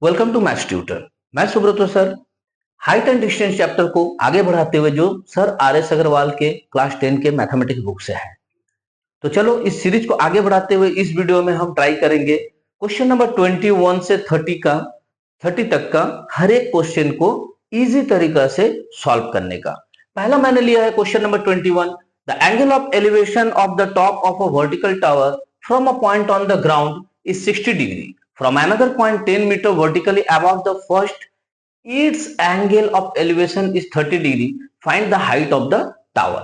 Welcome to maths tutor. मैं Subrata sir. Height and distance chapter को आगे बढ़ाते हुए जो सर आर.एस. अग्रवाल के क्लास 10 के मैथमेटिक्स बुक से है, तो चलो इस सीरीज को आगे बढ़ाते हुए इस वीडियो में हम ट्राई करेंगे क्वेश्चन नंबर 21 से 30 तक का हर एक क्वेश्चन को इजी तरीका से सॉल्व करने का। पहला मैंने लिया है question number 21। The angle of elevation of the top of a vertical tower from a point on the ground is 60 degree. From another point 10 meter vertically above the first, its angle of elevation is 30 degree. Find the height of the tower.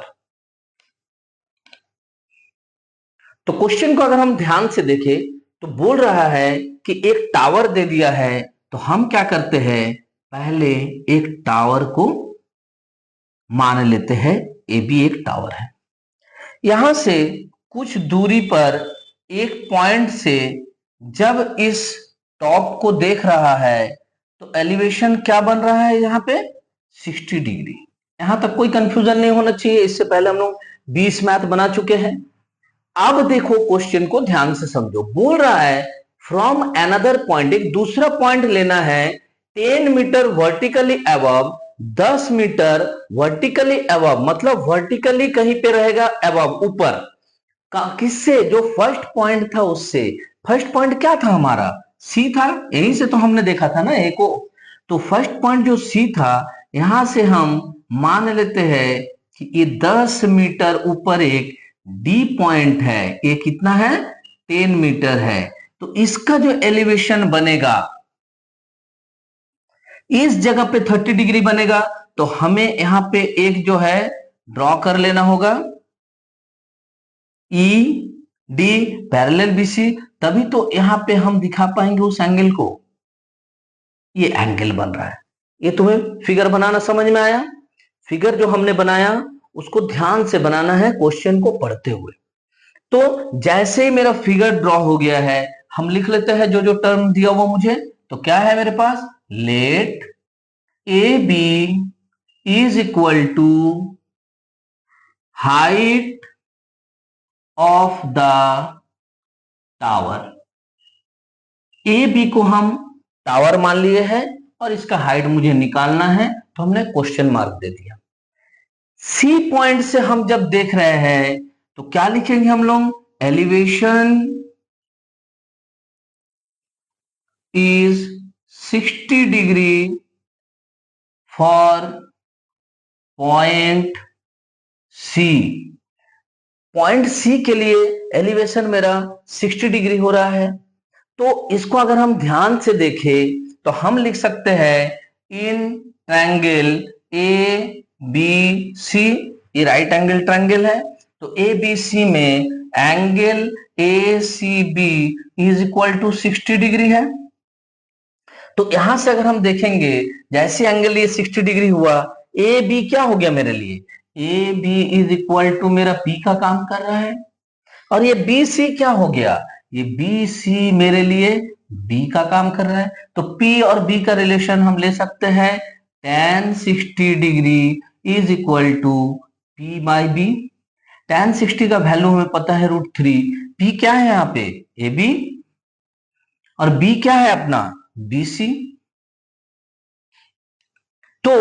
तो question को अगर हम ध्यान से देखें तो बोल रहा है कि एक टावर दे दिया है, तो हम क्या करते हैं, पहले एक टावर को मान लेते हैं। ए भी एक टावर है। यहां से कुछ दूरी पर एक पॉइंट से जब इस टॉप को देख रहा है तो एलिवेशन क्या बन रहा है, यहाँ पे 60 डिग्री। यहां तक कोई कंफ्यूजन नहीं होना चाहिए, इससे पहले हम लोग 20 मैथ बना चुके हैं। अब देखो क्वेश्चन को ध्यान से समझो। बोल रहा है फ्रॉम अनदर पॉइंट, एक दूसरा पॉइंट लेना है 10 meter vertically above, 10 meter vertically above, मतलब वर्टिकली कहीं पे रहेगा, अबव ऊपर। किससे? जो फर्स्ट पॉइंट था उससे। फर्स्ट पॉइंट क्या था हमारा? सी था। यहीं से तो हमने देखा था ना ए को। तो फर्स्ट पॉइंट जो सी था, यहां से हम मान लेते हैं कि ये 10 मीटर ऊपर एक डी पॉइंट है। ये कितना है? 10 मीटर है। तो इसका जो एलिवेशन बनेगा इस जगह पे 30 डिग्री बनेगा। तो हमें यहां पे एक जो है ड्रॉ कर लेना होगा, ई डी पैरेलल बीसी, तभी तो यहां पे हम दिखा पाएंगे उस एंगल को। ये एंगल बन रहा है। ये तुम्हें फिगर बनाना समझ में आया? फिगर जो हमने बनाया उसको ध्यान से बनाना है क्वेश्चन को पढ़ते हुए। तो जैसे ही मेरा फिगर ड्रॉ हो गया है, हम लिख लेते हैं जो जो टर्म दिया हुआ मुझे। तो क्या है मेरे पास? Let A B is equal to height of the tower. A B को हम टावर मान लिए हैं और इसका हाइट मुझे निकालना है, तो हमने क्वेश्चन मार्क दे दिया। सी पॉइंट से हम जब देख रहे हैं तो क्या लिखेंगे हम लोग? Elevation is 60 degree for point C. Point C के लिए एलिवेशन मेरा 60 डिग्री हो रहा है। तो इसको अगर हम ध्यान से देखें तो हम लिख सकते हैं इन ट्रायंगल ए बी सी। ये राइट एंगल ट्रायंगल है, तो ए बी सी में angle A C B is equal to 60 degree है। तो यहां से अगर हम देखेंगे, जैसे एंगल ये 60 डिग्री हुआ, ए बी क्या हो गया मेरे लिए? A B is equal to मेरा पी का काम कर रहा है। और ये बी सी क्या हो गया? ये बी सी मेरे लिए बी का काम कर रहा है। तो पी और बी का रिलेशन हम ले सकते हैं tan 60 degree is equal to P by B. tan 60 का वैल्यू हमें पता है √3। पी क्या है यहाँ पे? ए बी, और बी क्या है अपना? B C. तो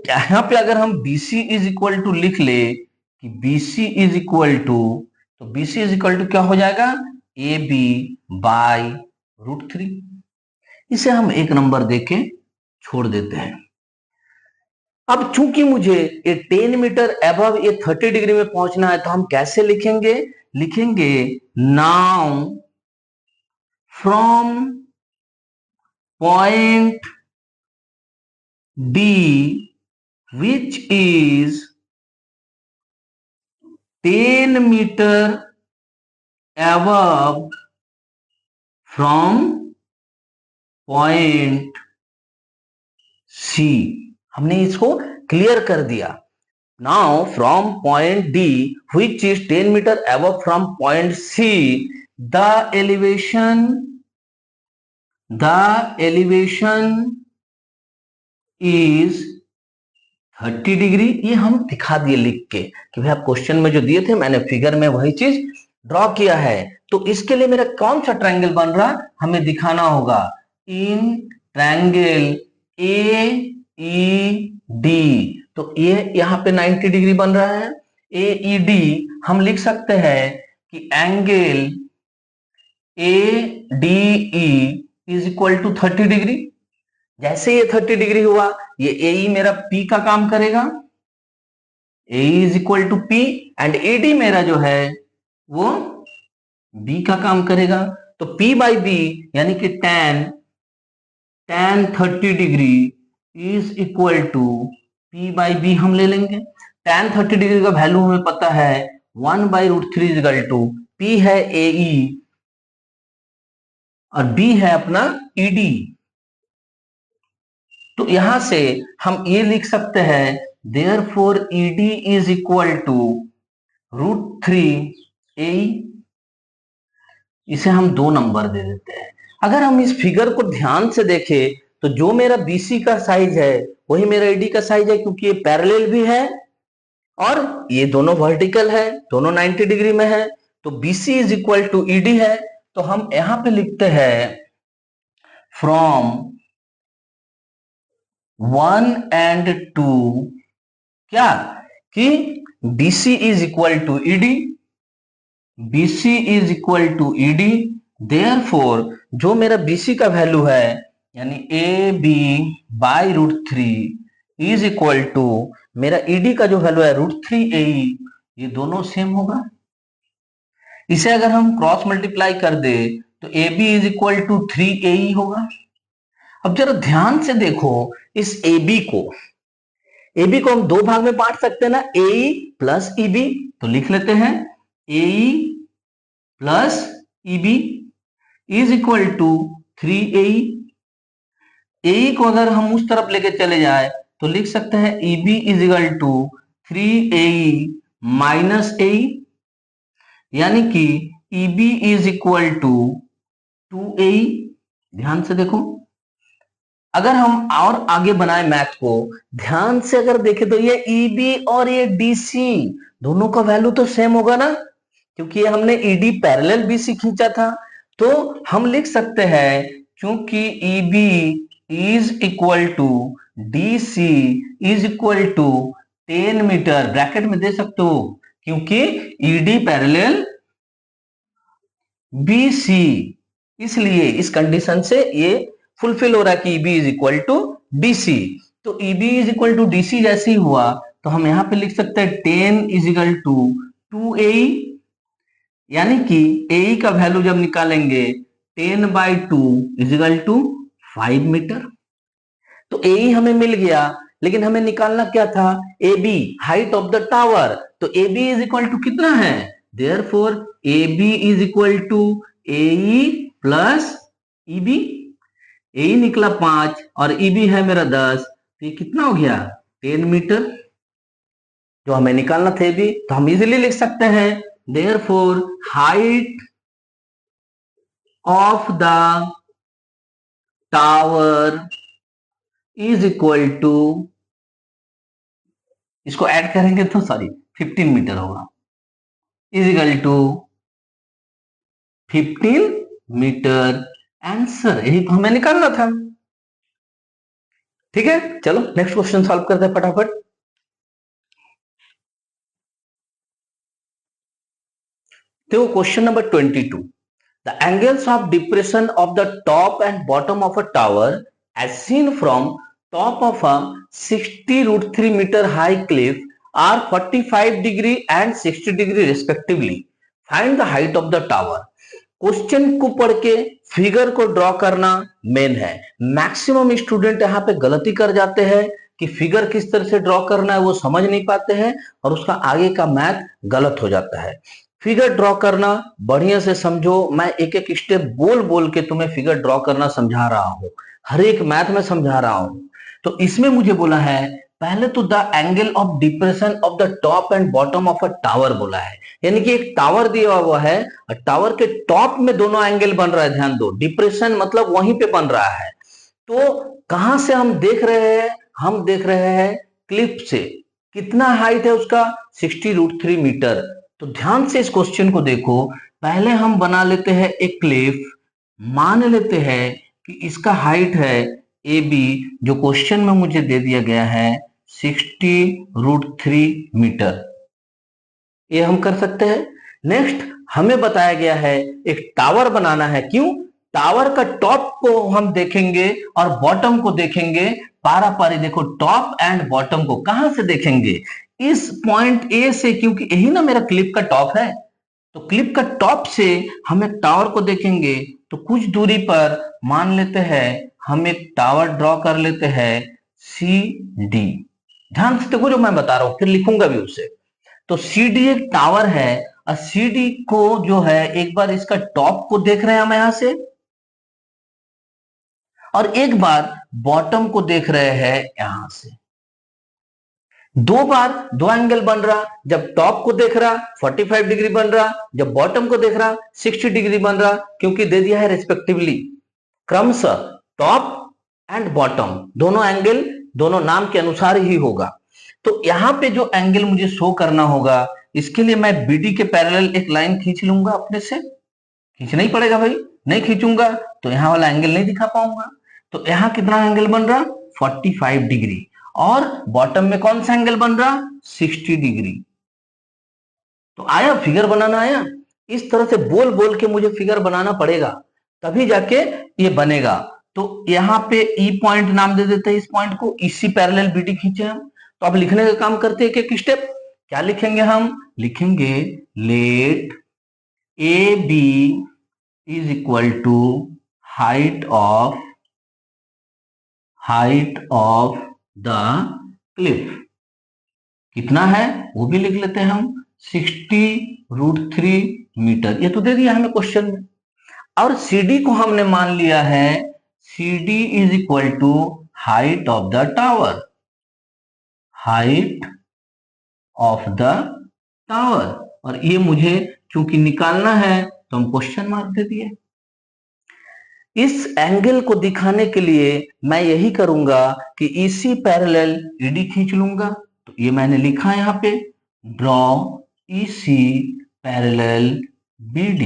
यहां पे अगर हम BC इज इक्वल टू लिख ले कि BC इज इक्वल टू, तो BC इज इक्वल टू क्या हो जाएगा? AB by √3। इसे हम एक नंबर देके छोड़ देते हैं। अब चूंकि मुझे ये 10 मीटर अबव ये 30 डिग्री में पहुंचना है, तो हम कैसे लिखेंगे? लिखेंगे now from point D which is 10 meter above from point C। हमने इसको क्लियर कर दिया। Now from point D which is 10 meter above from point C, the elevation is 30 degree. ये हम दिखा दिए लिख के कि भाई आप क्वेश्चन में जो दिए थे मैंने फिगर में वही चीज ड्रॉ किया है। तो इसके लिए मेरा कौन सा ट्रायंगल बन रहा है हमें दिखाना होगा। इन ट्रायंगल ए ई डी, तो ये यहाँ पे 90 डिग्री बन रहा है। ए ई डी हम लिख सकते हैं कि angle A D E is equal to 30 degree. जैसे ये 30 डिग्री हुआ, ये ए ई मेरा पी का काम करेगा, A is equal to P, and A D मेरा जो है वो बी का काम करेगा। तो P बाई बी यानी कि tan 30 degree is equal to P by B हम ले लेंगे। tan 30 डिग्री का वैल्यू हमें पता है 1/√3 इज इक्वल टू P है AE और B है अपना ED। तो यहां से हम ये लिख सकते हैं therefore ED is equal to √3 AE। इसे हम 2 नंबर दे देते हैं। अगर हम इस फिगर को ध्यान से देखें तो जो मेरा BC का साइज है वही मेरा ED का साइज है, क्योंकि ये पैरेलल भी है और ये दोनों वर्टिकल है, दोनों 90 डिग्री में है। तो BC is equal to ED है। तो हम यहां पे लिखते हैं फ्रॉम 1 and 2 क्या कि BC is equal to ED, BC is equal to ED। Therefore जो मेरा BC का वैल्यू है यानी AB by √3 is equal to मेरा ED का जो वैल्यू है √3 AE, ये दोनों सेम होगा। इसे अगर हम क्रॉस मल्टीप्लाई कर दे तो AB is equal to 3 AE होगा। अब जरा ध्यान से देखो इस AB को हम 2 भाग में बांट सकते हैं ना, AE प्लस EB। तो लिख लेते हैं AE plus EB is equal to 3 AE। AE को अगर हम उस तरफ लेके चले जाए तो लिख सकते हैं EB is equal to 3 AE minus AE, यानी कि EB is equal to 2 AE। ध्यान से देखो, अगर हम और आगे बनाए मैथ को ध्यान से अगर देखें तो ये EB और ये DC दोनों का वैल्यू तो सेम होगा ना, क्योंकि ये हमने ED पैरेलल BC खींचा था। तो हम लिख सकते हैं क्योंकि EB is equal to DC is equal to 10 meter, bracket में दे सकते हो, क्योंकि ED पैरेलल BC, इसलिए इस कंडीशन से ये फुलफिल हो रहा है कि EB is equal to DC। तो EB is equal to DC जैसे ही हुआ तो हम यहां पे लिख सकते हैं 10 इज इक्वल टू 2 AE, यानी कि AE का वैल्यू जब निकालेंगे 10/2 इज इक्वल टू 5 मीटर। तो AE हमें मिल गया, लेकिन हमें निकालना क्या था, AB height of the tower. तो AB इज इक्वल टू कितना है, therefore AB is equal to AE plus EB। AE निकला 5 और EB है मेरा 10, तो ये कितना हो गया 10 मीटर जो हमें निकालना था AB। तो हम इजीली लिख सकते हैं therefore height of the tower is equal to, इसको ऐड करेंगे तो 15 मीटर होगा, is equal to 15 meter. Answer यही तो हमें निकालना था। ठीक है, चलो नेक्स्ट क्वेश्चन सॉल्व करते हैं फटाफट। देखो question number 22, the angles of depression of the top and bottom of a tower as seen from top of a 60√3 meter high cliff are 45 degree and 60 degree respectively. Find the height of the tower. Question को पढ़ के figure को draw करना main है। Maximum student यहाँ पे गलती कर जाते हैं कि फिगर किस तरह से ड्रॉ करना है वो समझ नहीं पाते हैं और उसका आगे का मैथ गलत हो जाता है। फिगर ड्रॉ करना बढ़िया से समझो, मैं एक एक स्टेप बोल बोल के तुम्हें फिगर ड्रॉ करना समझा रहा हूं, हर एक मैथ में समझा रहा हूं। तो इसमें मुझे बोला है पहले तो the angle of depression of the top and bottom of a tower बोला है, यानी कि एक टावर दिया हुआ है और टावर के टॉप में दोनों एंगल बन रहा है। ध्यान दो, डिप्रेशन मतलब वहीं पे बन रहा है। तो कहां से हम देख रहे हैं, हम देख रहे हैं क्लिफ से। कितना हाइट है उसका 60√3 मीटर। तो ध्यान से इस क्वेश्चन को देखो, पहले हम बना लेते हैं एक क्लिफ, मान लेते हैं कि इसका हाइट है ए बी जो क्वेश्चन में मुझे दे दिया गया है 60√3 मीटर, ये हम कर सकते हैं। नेक्स्ट हमें बताया गया है एक टावर बनाना है। क्यों? टावर का टॉप को हम देखेंगे और बॉटम को देखेंगे पारा पारी। देखो टॉप एंड बॉटम को कहां से देखेंगे? इस पॉइंट ए से, क्योंकि यही ना मेरा क्लिप का टॉप है, तो क्लिप का टॉप से हम एक टावर को देखेंगे। तो कुछ दूरी पर मान लेते हैं हम एक टावर ड्रॉ कर लेते हैं सी डी। ध्यान से देखो जो मैं बता रहा हूं, फिर लिखूंगा भी उसे। तो सी डी एक टावर है और सी डी को जो है एक बार इसका टॉप को देख रहे हैं हम यहां से, और एक बार बॉटम को देख रहे हैं यहां से। दो बार दो एंगल बन रहा। जब टॉप को देख रहा 45 डिग्री बन रहा, जब बॉटम को देख रहा 60 डिग्री बन रहा, क्योंकि दे दिया है रेस्पेक्टिवली क्रमशः टॉप एंड बॉटम दोनों एंगल दोनों नाम के अनुसार ही होगा। तो यहां पे जो एंगल मुझे शो करना होगा, इसके लिए मैं बीडी के पैरेलल एक लाइन खींच लूंगा अपने से। खींचना ही पड़ेगा भाई, नहीं खींचूंगा तो यहां वाला एंगल नहीं दिखा पाऊंगा। तो यहां कितना एंगल बन रहा? 45 डिग्री। और बॉटम में कौन सा एंगल बन रहा? 60 डिग्री। तो आया, फिगर बनाना आया। इस तरह से बोल बोल के मुझे फिगर बनाना पड़ेगा, तभी जाके ये बनेगा। तो यहाँ पे ई पॉइंट नाम दे देते हैं इस पॉइंट को, इसी पैरेलल बीडी खींचे हम। तो अब लिखने का काम करते हैं एक एक स्टेप। क्या लिखेंगे हम? लिखेंगे let A B is equal to height of the cliff. कितना है वो भी लिख लेते हैं हम, 60√3 मीटर। ये तो दे दिया हमें क्वेश्चन में। और CD को हमने मान लिया है CD is equal to height of the tower, height of the tower. और ये मुझे चूंकि निकालना है तो हम क्वेश्चन मार्क दे दिए। इस एंगल को दिखाने के लिए मैं यही करूंगा कि इसी पैरेलल ED खींच लूंगा। तो ये मैंने लिखा है यहाँ पे, ड्रॉ इसी पैरेलल BD।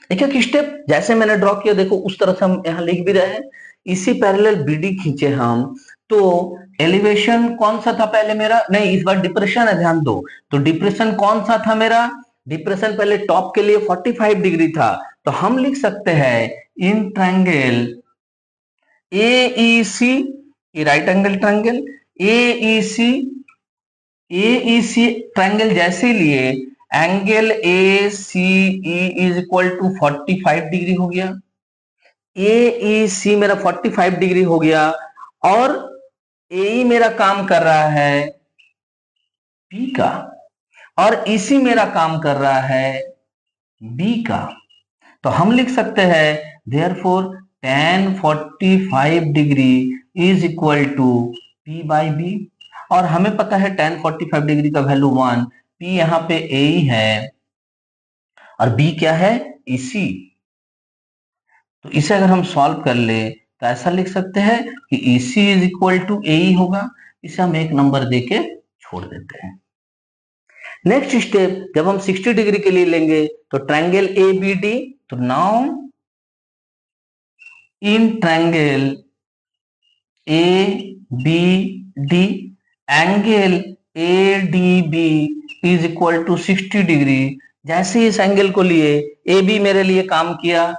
एक एक स्टेप जैसे मैंने ड्रॉ किया देखो उस तरह से हम यहाँ लिख भी रहे हैं। इसी पैरेलल BD खींचे हम। तो एलिवेशन कौन सा था पहले मेरा? नहीं, इस बार डिप्रेशन है, ध्यान दो। तो डिप्रेशन कौन सा था मेरा? डिप्रेशन पहले टॉप के लिए 45 डिग्री था। तो हम लिख सकते हैं इन ट्रायंगल AEC, ये right angle triangle AEC triangle जैसे लिए angle ACE is equal to 45 degree हो गया। AEC मेरा 45 डिग्री हो गया और AE मेरा काम कर रहा है P का और EC मेरा काम कर रहा है B का। तो हम लिख सकते हैं therefore tan 45 degree is equal to P by B। और हमें पता है tan 45 डिग्री का वैल्यू 1, P यहाँ पे AE है और B क्या है? EC। तो इसे अगर हम सॉल्व कर ले तो ऐसा लिख सकते हैं कि EC is equal to AE होगा। इसे हम एक नंबर देके छोड़ देते हैं। नेक्स्ट स्टेप जब हम 60 डिग्री के लिए लेंगे तो ट्रायंगल ABD। तो now in triangle ABD angle ADB is equal to 60 degree. जैसे इस एंगल को लिए AB मेरे लिए काम किया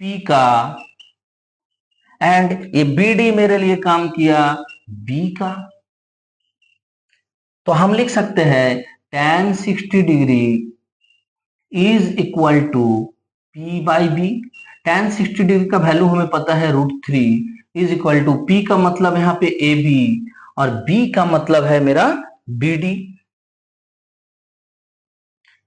P का एंड ये BD मेरे लिए काम किया B का। तो हम लिख सकते हैं tan 60 degree is equal to P by B। tan 60 degree का वैल्यू हमें पता है √3 इज इक्वल टू P का मतलब यहाँ पे AB और B का मतलब है मेरा BD।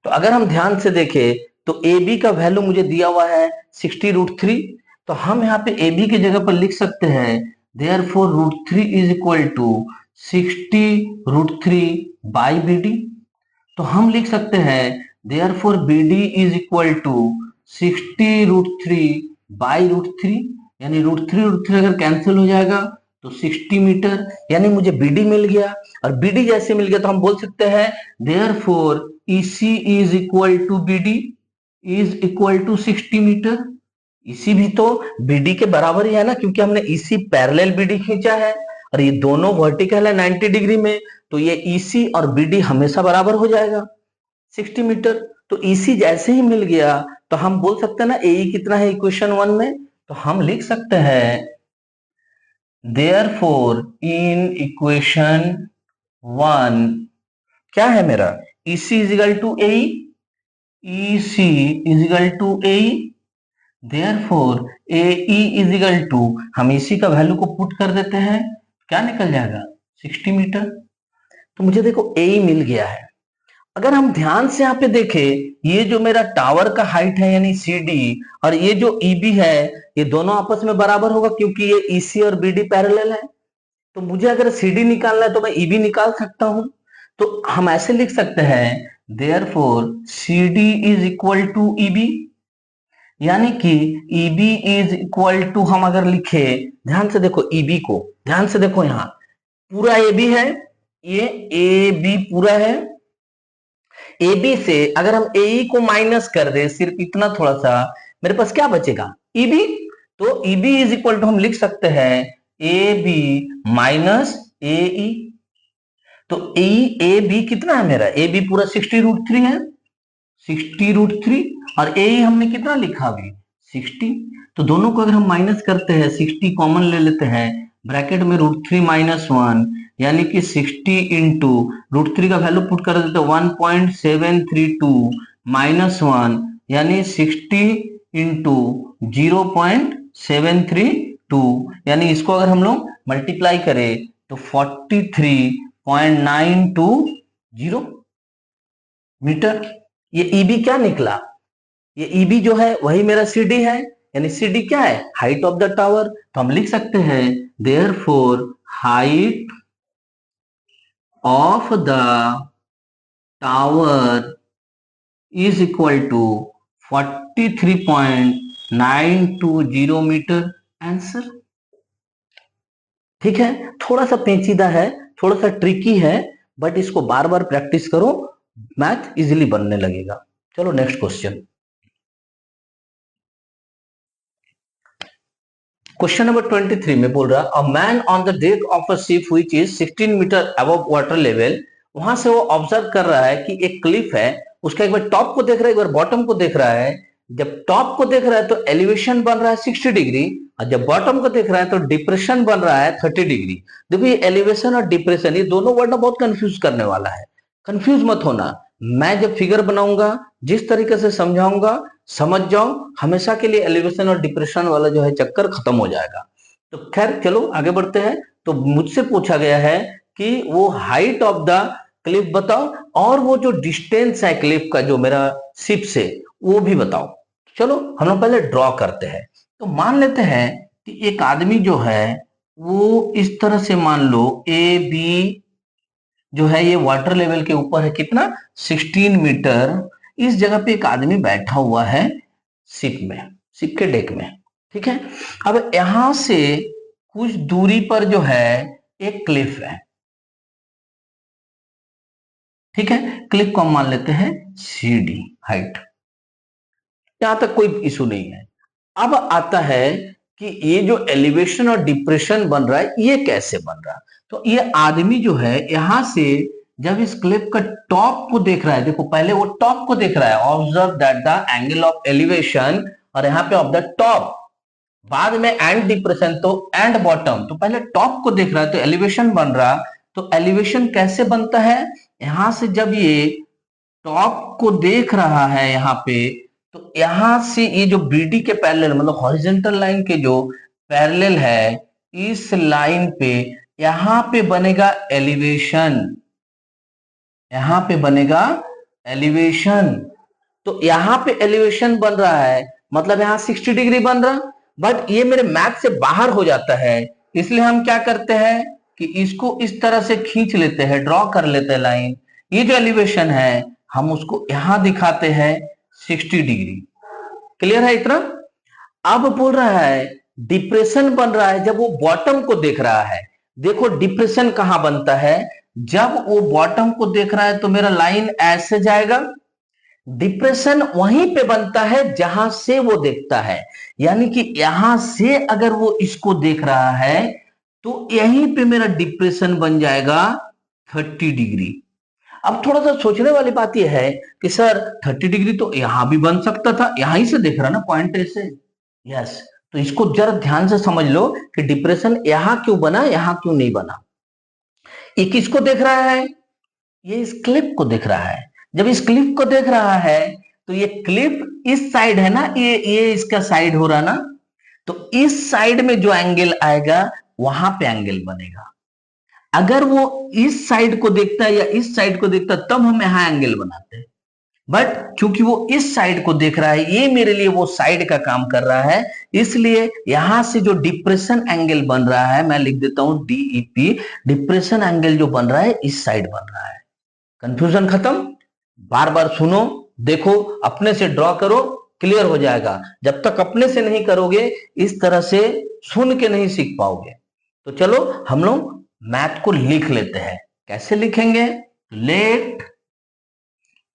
तो अगर हम ध्यान से देखें तो AB का वैल्यू मुझे दिया हुआ है 60√3। तो हम यहाँ पे AB की जगह पर लिख सकते हैं therefore √3 is equal to 60√3 by BD। तो हम लिख सकते हैं therefore BD is equal to 60√3 by √3, यानी √3 अगर कैंसिल हो जाएगा तो 60 मीटर, यानी मुझे BD मिल गया। और BD जैसे मिल गया तो हम बोल सकते हैं therefore EC is equal to BD is equal to 60 meter. EC भी तो बीडी के बराबर ही है ना, क्योंकि हमने ईसी पैरेलल बीडी खींचा है और ये दोनों वर्टिकल है 90 डिग्री में, तो ये ईसी और बीडी हमेशा बराबर हो जाएगा 60 मीटर। तो ईसी जैसे ही मिल गया तो हम बोल सकते हैं ना एई कितना है इक्वेशन 1 में, तो हम लिख सकते हैं देयरफॉर इन इक्वेशन 1 क्या है मेरा, EC is equal to AE, EC is equal to AE, therefore AE is equal to, हम इसी का वैल्यू को पुट कर देते हैं, क्या निकल जाएगा 60 मीटर। तो मुझे देखो एई मिल गया है। अगर हम ध्यान से यहाँ पे देखें, ये जो मेरा टावर का हाइट है यानी सीडी और ये जो ईबी है, ये दोनों आपस में बराबर होगा क्योंकि ये ईसी और बीडी पैरेलल है। तो मुझे अगर सीडी निकालना है तो मैं ईबी निकाल सकता हूं। तो हम ऐसे लिख सकते हैं therefore CD is equal to EB, यानी कि ईबी इज इक्वल टू, हम अगर लिखे ध्यान से देखो ईबी को, ध्यान से देखो यहां पूरा ए बी है, ये ए बी पूरा है। ए बी से अगर हम ए को माइनस कर दे सिर्फ इतना थोड़ा सा, मेरे पास क्या बचेगा ईबी। तो ईबी इज इक्वल टू हम लिख सकते हैं ए बी माइनस ए ई। तो ए बी कितना है मेरा, ए बी पूरा 60√3 है, 60√3 और ए हमने कितना लिखा अभी 60। तो दोनों को अगर हम माइनस करते हैं 60 कॉमन ले लेते हैं, ब्रैकेट में √3 - 1 यानी कि 60 इंटू √3 का वैल्यू पुट कर देते 1.732 -1 यानी 60 इंटू 0.732 यानी इसको अगर हम लोग मल्टीप्लाई करें तो 43.920 मीटर। ये ईबी क्या निकला, ये ईबी जो है वही मेरा सीडी है, यानी सीडी क्या है हाइट ऑफ द टावर। तो हम लिख सकते हैं therefore height of the tower is equal to 43.920 meter, answer. ठीक है, थोड़ा सा पेचीदा है, थोड़ा सा ट्रिकी है, बट इसको बार बार प्रैक्टिस करो, मैथ इजीली बनने लगेगा। चलो नेक्स्ट क्वेश्चन, क्वेश्चन नंबर 23 में बोल रहा a man on the deck of a ship which is 16 meter above water level. वहां से वो ऑब्जर्व कर रहा है कि एक क्लिफ है, उसका एक बार टॉप को देख रहा है, एक बार बॉटम को देख रहा है। जब टॉप को देख रहा है तो एलिवेशन बन रहा है 60 डिग्री और जब बॉटम को देख रहा है तो डिप्रेशन बन रहा है 30 डिग्री। देखो ये एलिवेशन और डिप्रेशन ये दोनों वर्ड ना बहुत कंफ्यूज करने वाला है, कंफ्यूज मत होना। मैं जब फिगर बनाऊंगा जिस तरीके से समझाऊंगा समझ जाओ, हमेशा के लिए एलिवेशन और डिप्रेशन वाला जो है चक्कर खत्म हो जाएगा। तो खैर चलो आगे बढ़ते हैं। तो मुझसे पूछा गया है कि वो हाइट ऑफ द क्लिफ बताओ और वो जो डिस्टेंस है क्लिफ का जो मेरा शिप से वो भी बताओ। चलो हम लोग पहले ड्रॉ करते हैं। तो मान लेते हैं कि एक आदमी जो है वो इस तरह से मान लो ए बी जो है ये वाटर लेवल के ऊपर है कितना 16 मीटर। इस जगह पे एक आदमी बैठा हुआ है शिप में, शिप के डेक में। ठीक है, अब यहां से कुछ दूरी पर जो है एक क्लिफ है। ठीक है, क्लिफ को हम मान लेते हैं सीडी हाइट, यहां तक कोई इशू नहीं है। अब आता है कि ये जो एलिवेशन और डिप्रेशन बन रहा है ये कैसे बन रहा है। तो ये आदमी जो है यहां से जब इस क्लिफ का टॉप को देख रहा है, देखो पहले वो टॉप को देख रहा है, observe that the angle of elevation, और यहाँ पे ऑफ द टॉप, बाद में एंड डिप्रेशन तो एंड बॉटम। तो पहले टॉप को देख रहा है तो एलिवेशन बन रहा। तो एलिवेशन कैसे बनता है, यहां से जब ये टॉप को देख रहा है यहाँ पे, तो यहां से ये जो बीडी के पैरेलल मतलब हॉरिजॉन्टल लाइन के जो पैरेलल है इस लाइन पे यहां पे बनेगा एलिवेशन, यहां पे बनेगा एलिवेशन। तो यहां पे एलिवेशन बन रहा है मतलब यहां 60 डिग्री बन रहा, बट ये मेरे मैथ से बाहर हो जाता है। इसलिए हम क्या करते हैं कि इसको इस तरह से खींच लेते हैं, ड्रॉ कर लेते हैं लाइन। ये जो एलिवेशन है हम उसको यहां दिखाते हैं 60 डिग्री। क्लियर है इतना। अब बोल रहा है डिप्रेशन बन रहा है जब वो बॉटम को देख रहा है। देखो डिप्रेशन कहां बनता है, जब वो बॉटम को देख रहा है तो मेरा लाइन ऐसे जाएगा, डिप्रेशन वहीं पे बनता है जहां से वो देखता है, यानी कि यहां से अगर वो इसको देख रहा है तो यहीं पे मेरा डिप्रेशन बन जाएगा 30 डिग्री। अब थोड़ा सा सोचने वाली बात यह है कि सर 30 डिग्री तो यहां भी बन सकता था, यहां ही से देख रहा ना पॉइंट ए से। यस, तो इसको जरा ध्यान से समझ लो कि डिप्रेशन यहां क्यों बना, यहां क्यों नहीं बना। ये किसको देख रहा है? ये इस क्लिप को देख रहा है। जब इस क्लिप को देख रहा है तो ये क्लिप इस साइड है ना, ये इसका साइड हो रहा ना, तो इस साइड में जो एंगल आएगा वहां पे एंगल बनेगा। अगर वो इस साइड को देखता है या इस साइड को देखता तब हम यहां एंगल बनाते हैं, बट चूंकि वो इस साइड को देख रहा है, ये मेरे लिए वो साइड का काम कर रहा है, इसलिए यहां से जो डिप्रेशन एंगल बन रहा है मैं लिख देता हूं डीईपी। डिप्रेशन एंगल जो बन रहा है इस साइड बन रहा है। कंफ्यूजन खत्म? बार बार सुनो, देखो, अपने से ड्रॉ करो, क्लियर हो जाएगा। जब तक अपने से नहीं करोगे इस तरह से सुन के नहीं सीख पाओगे। तो चलो हम लोग मैथ को लिख लेते हैं। कैसे लिखेंगे? Let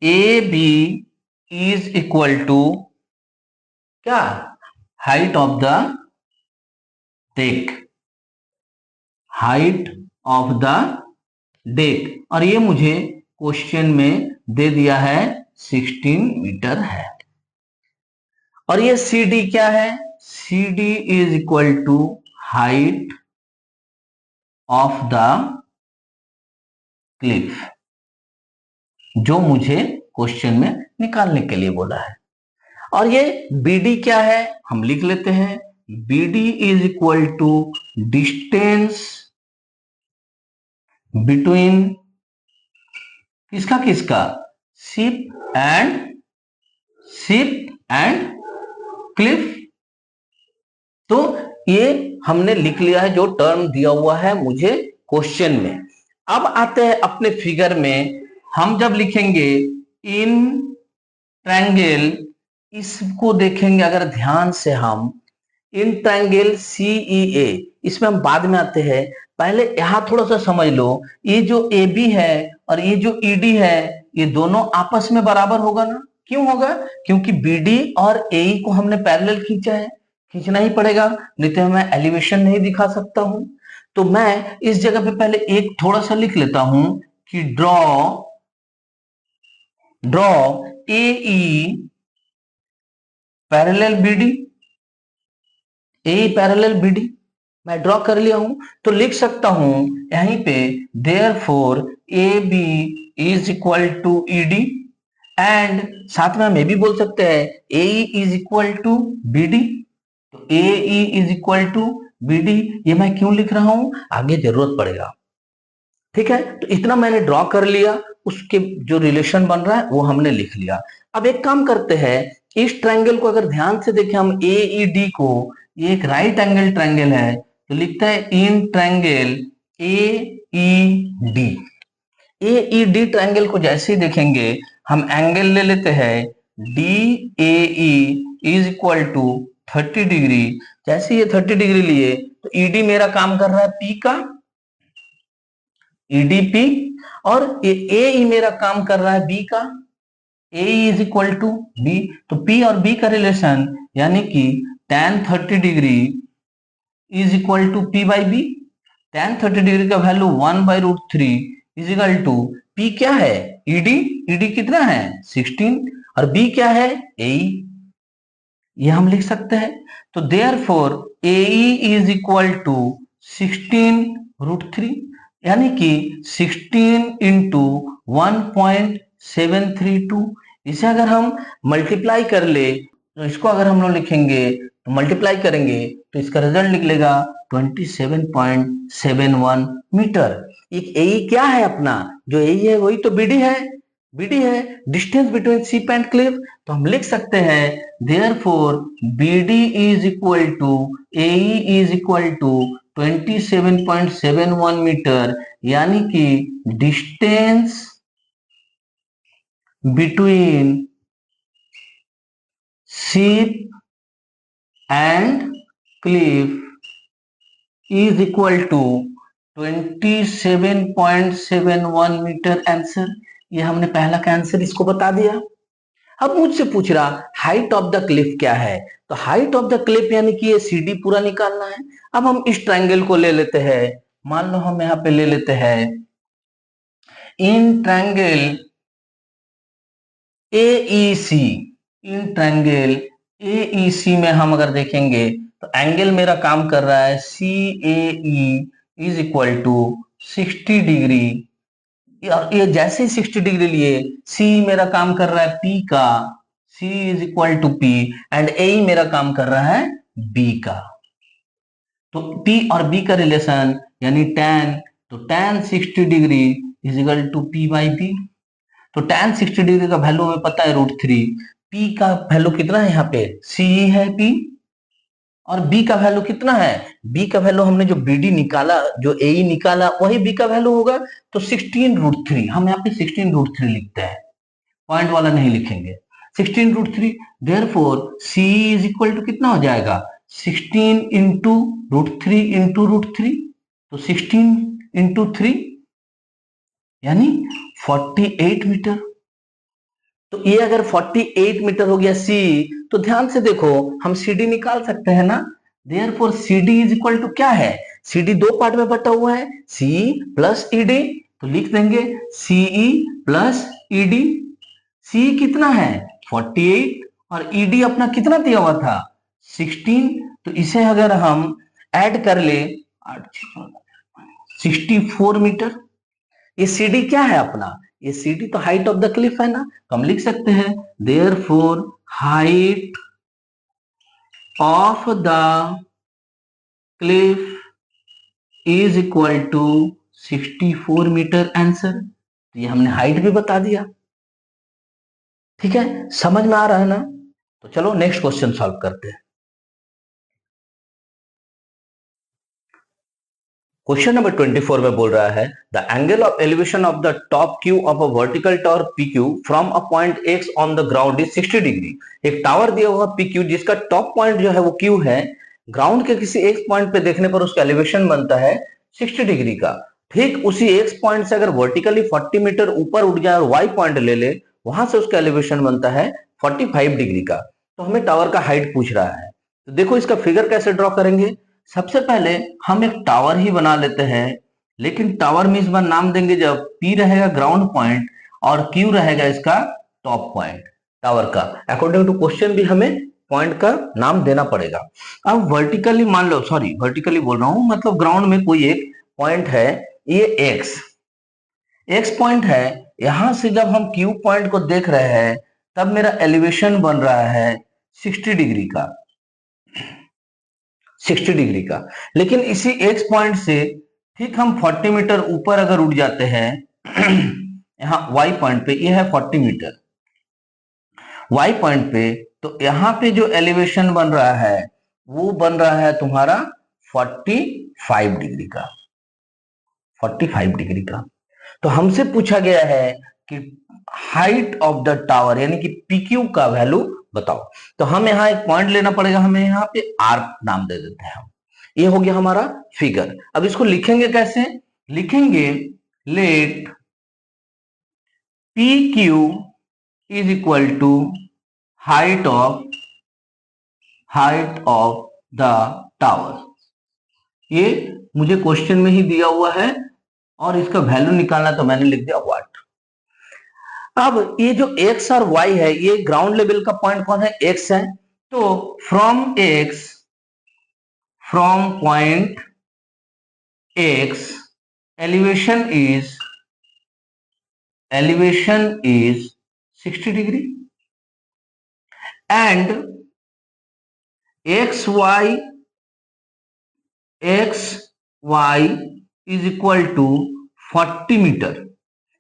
A B is equal to क्या? Height of the deck, height of the deck, और ये मुझे क्वेश्चन में दे दिया है 16 मीटर है। और ये सी डी क्या है? C D is equal to height of the cliff, जो मुझे क्वेश्चन में निकालने के लिए बोला है। और ये बी डी क्या है हम लिख लेते हैं। B D is equal to distance between किसका किसका? Ship and cliff. तो ये हमने लिख लिया है जो टर्म दिया हुआ है मुझे क्वेश्चन में। अब आते हैं अपने फिगर में। हम जब लिखेंगे इन ट्रायंगल, इसको देखेंगे अगर ध्यान से हम, इन ट्रायंगल सीईए, इसमें हम बाद में आते हैं। पहले यहां थोड़ा सा समझ लो, ये जो ए बी है और ये जो ईडी है, ये दोनों आपस में बराबर होगा ना? क्यों होगा? क्योंकि बीडी और एई को हमने पैरेलल खींचा है, खींचना ही पड़ेगा, नहीं तो मैं एलिवेशन नहीं दिखा सकता हूं। तो मैं इस जगह पे पहले एक थोड़ा सा लिख लेता हूं कि draw AE parallel BD, A parallel BD मैं ड्रॉ कर लिया हूं। तो लिख सकता हूं यहीं पे therefore A B is equal to ED, and साथ में हम ये भी बोल सकते हैं A is equal to B D. तो A is equal to B D, ये मैं क्यों लिख रहा हूं आगे जरूरत पड़ेगा। ठीक है, तो इतना मैंने ड्रॉ कर लिया, उसके जो रिलेशन बन रहा है वो हमने लिख लिया। अब एक काम करते हैं, इस ट्रायंगल को अगर ध्यान से देखें हम ए ई डी को, ये एक राइट एंगल ट्रायंगल है, तो लिखता है in triangle A E D. A E D triangle को जैसे ही देखेंगे हम एंगल ले लेते हैं D A E is equal to 30 degree. जैसे ये 30 डिग्री लिए तो ईडी मेरा काम कर रहा है पी का, ईडीपी, और ये ए मेरा काम कर रहा है बी का, A is equal to B. तो पी और बी का रिलेशन यानी कि tan 30 degree is equal to P by B. tan 30 degree का value 1/√3 is equal to P क्या है? ईडी, ईडी कितना है 16, और बी क्या है? ए, ये हम लिख सकते हैं। तो therefore A is equal to 16√3, यानी कि 16 इंटू 1.732। इसे अगर हम मल्टीप्लाई कर ले, तो इसको अगर हम लोग लिखेंगे तो मल्टीप्लाई करेंगे तो इसका रिजल्ट निकलेगा 27.71 मीटर। एक ए क्या है अपना? जो ए है वही तो बीडी है, बीडी है distance between ship and cliff. तो हम लिख सकते हैं therefore BD is equal to A is equal to 27.71 meter, यानी कि distance between ship and cliff is equal to 27.71 meter. Answer, ये हमने पहला का आंसर इसको बता दिया। अब मुझसे पूछ रहा हाइट ऑफ द क्लिफ क्या है, तो हाइट ऑफ द क्लिफ यानी कि ये CD पूरा निकालना है। अब हम इस ट्रायंगल को ले लेते हैं, मान लो हम यहाँ पे ले लेते हैं in triangle AEC, in triangle AEC में हम अगर देखेंगे तो एंगल मेरा काम कर रहा है CAE is equal to 60 degree. ये जैसे ही 60 डिग्री लिए, C मेरा काम कर रहा है P का, C is equal to P, and AE मेरा काम कर रहा है B का। तो P और B का रिलेशन यानी tan, तो tan 60 degree is equal to P by B। तो tan 60 डिग्री का वैल्यू हमें पता है √3, P का वैल्यू कितना है यहाँ पे, C है P, और B का वैल्यू कितना है, B का वैल्यू हमने जो BD निकाला, जो AE निकाला, वही B का वैल्यू होगा। तो 16√3, हम यहाँ पे 16√3 लिखते हैं, पॉइंट वाला नहीं लिखेंगे, 16√3। Therefore C is equal to कितना हो जाएगा, 16 इंटू √3 इंटू √3, तो 16 इंटू 3 यानी 48 मीटर। तो ये अगर 48 मीटर हो गया C, तो ध्यान से देखो हम CD निकाल सकते हैं ना। Therefore CD is equal to क्या है, CD दो पार्ट में बटा हुआ है, CE प्लस ED, तो लिख देंगे CE प्लस ED। CE कितना है 48 और ED अपना कितना दिया हुआ था 16, तो इसे अगर हम ऐड कर ले 64 मीटर। ये CD क्या है अपना, ये CD तो हाइट ऑफ द क्लिफ है ना, तो हम लिख सकते हैं therefore height of the cliff is equal to 64 metre answer. तो ये हमने हाइट भी बता दिया। ठीक है, समझ में आ रहा है ना। तो चलो नेक्स्ट क्वेश्चन सॉल्व करते हैं। क्वेश्चन नंबर 24 में बोल रहा है the angle of elevation of the top Q of a vertical tower PQ from a point X on the ground is 60 degree. एक टावर दिया हुआ PQ जिसका टॉप पॉइंट जो है वो Q है, ग्राउंड के किसी एक पॉइंट पे देखने पर उसका एलिवेशन बनता है 60 डिग्री का। ठीक उसी एक पॉइंट से अगर वर्टिकली 40 मीटर ऊपर उठ जाए और Y पॉइंट ले ले, वहां से उसका एलिवेशन बनता है 45 डिग्री का। तो हमें टावर का हाइट पूछ रहा है, तो देखो इसका फिगर कैसे ड्रॉ करेंगे। सबसे पहले हम एक टावर ही बना लेते हैं, लेकिन टावर में इस बार नाम देंगे जब P रहेगा ग्राउंड पॉइंट और Q रहेगा इसका टॉप पॉइंट टावर का। अकॉर्डिंग टू क्वेश्चन भी हमें पॉइंट का नाम देना पड़ेगा। अब वर्टिकली मान लो, सॉरी वर्टिकली बोल रहा हूं, मतलब ग्राउंड में कोई एक पॉइंट है, ये X पॉइंट है। यहां से जब हम Q पॉइंट को देख रहे हैं तब मेरा एलिवेशन बन रहा है 60 डिग्री का, 60 डिग्री का। लेकिन इसी एक्स पॉइंट से ठीक हम 40 मीटर ऊपर अगर उठ जाते हैं यहाँ वाई पॉइंट पे, ये है 40 मीटर वाई पॉइंट पे, तो यहाँ पे जो एलिवेशन बन रहा है वो बन रहा है तुम्हारा 45 डिग्री का, 45 डिग्री का। तो हमसे पूछा गया है कि हाइट ऑफ द टावर यानी कि PQ का वैल्यू बताओ। तो हम यहाँ एक पॉइंट लेना पड़ेगा, हमें यहाँ पे R नाम दे देते हैं हम। ये हो गया हमारा फिगर। अब इसको लिखेंगे कैसे, लिखेंगे let PQ is equal to height of the tower. ये मुझे क्वेश्चन में ही दिया हुआ है और इसका वैल्यू निकालना, तो मैंने लिख दिया व्हाट। अब ये जो X और Y है, ये ग्राउंड लेवल का पॉइंट कौन है, X है। तो from point X elevation is 60 degree and xy is equal to 40 metre.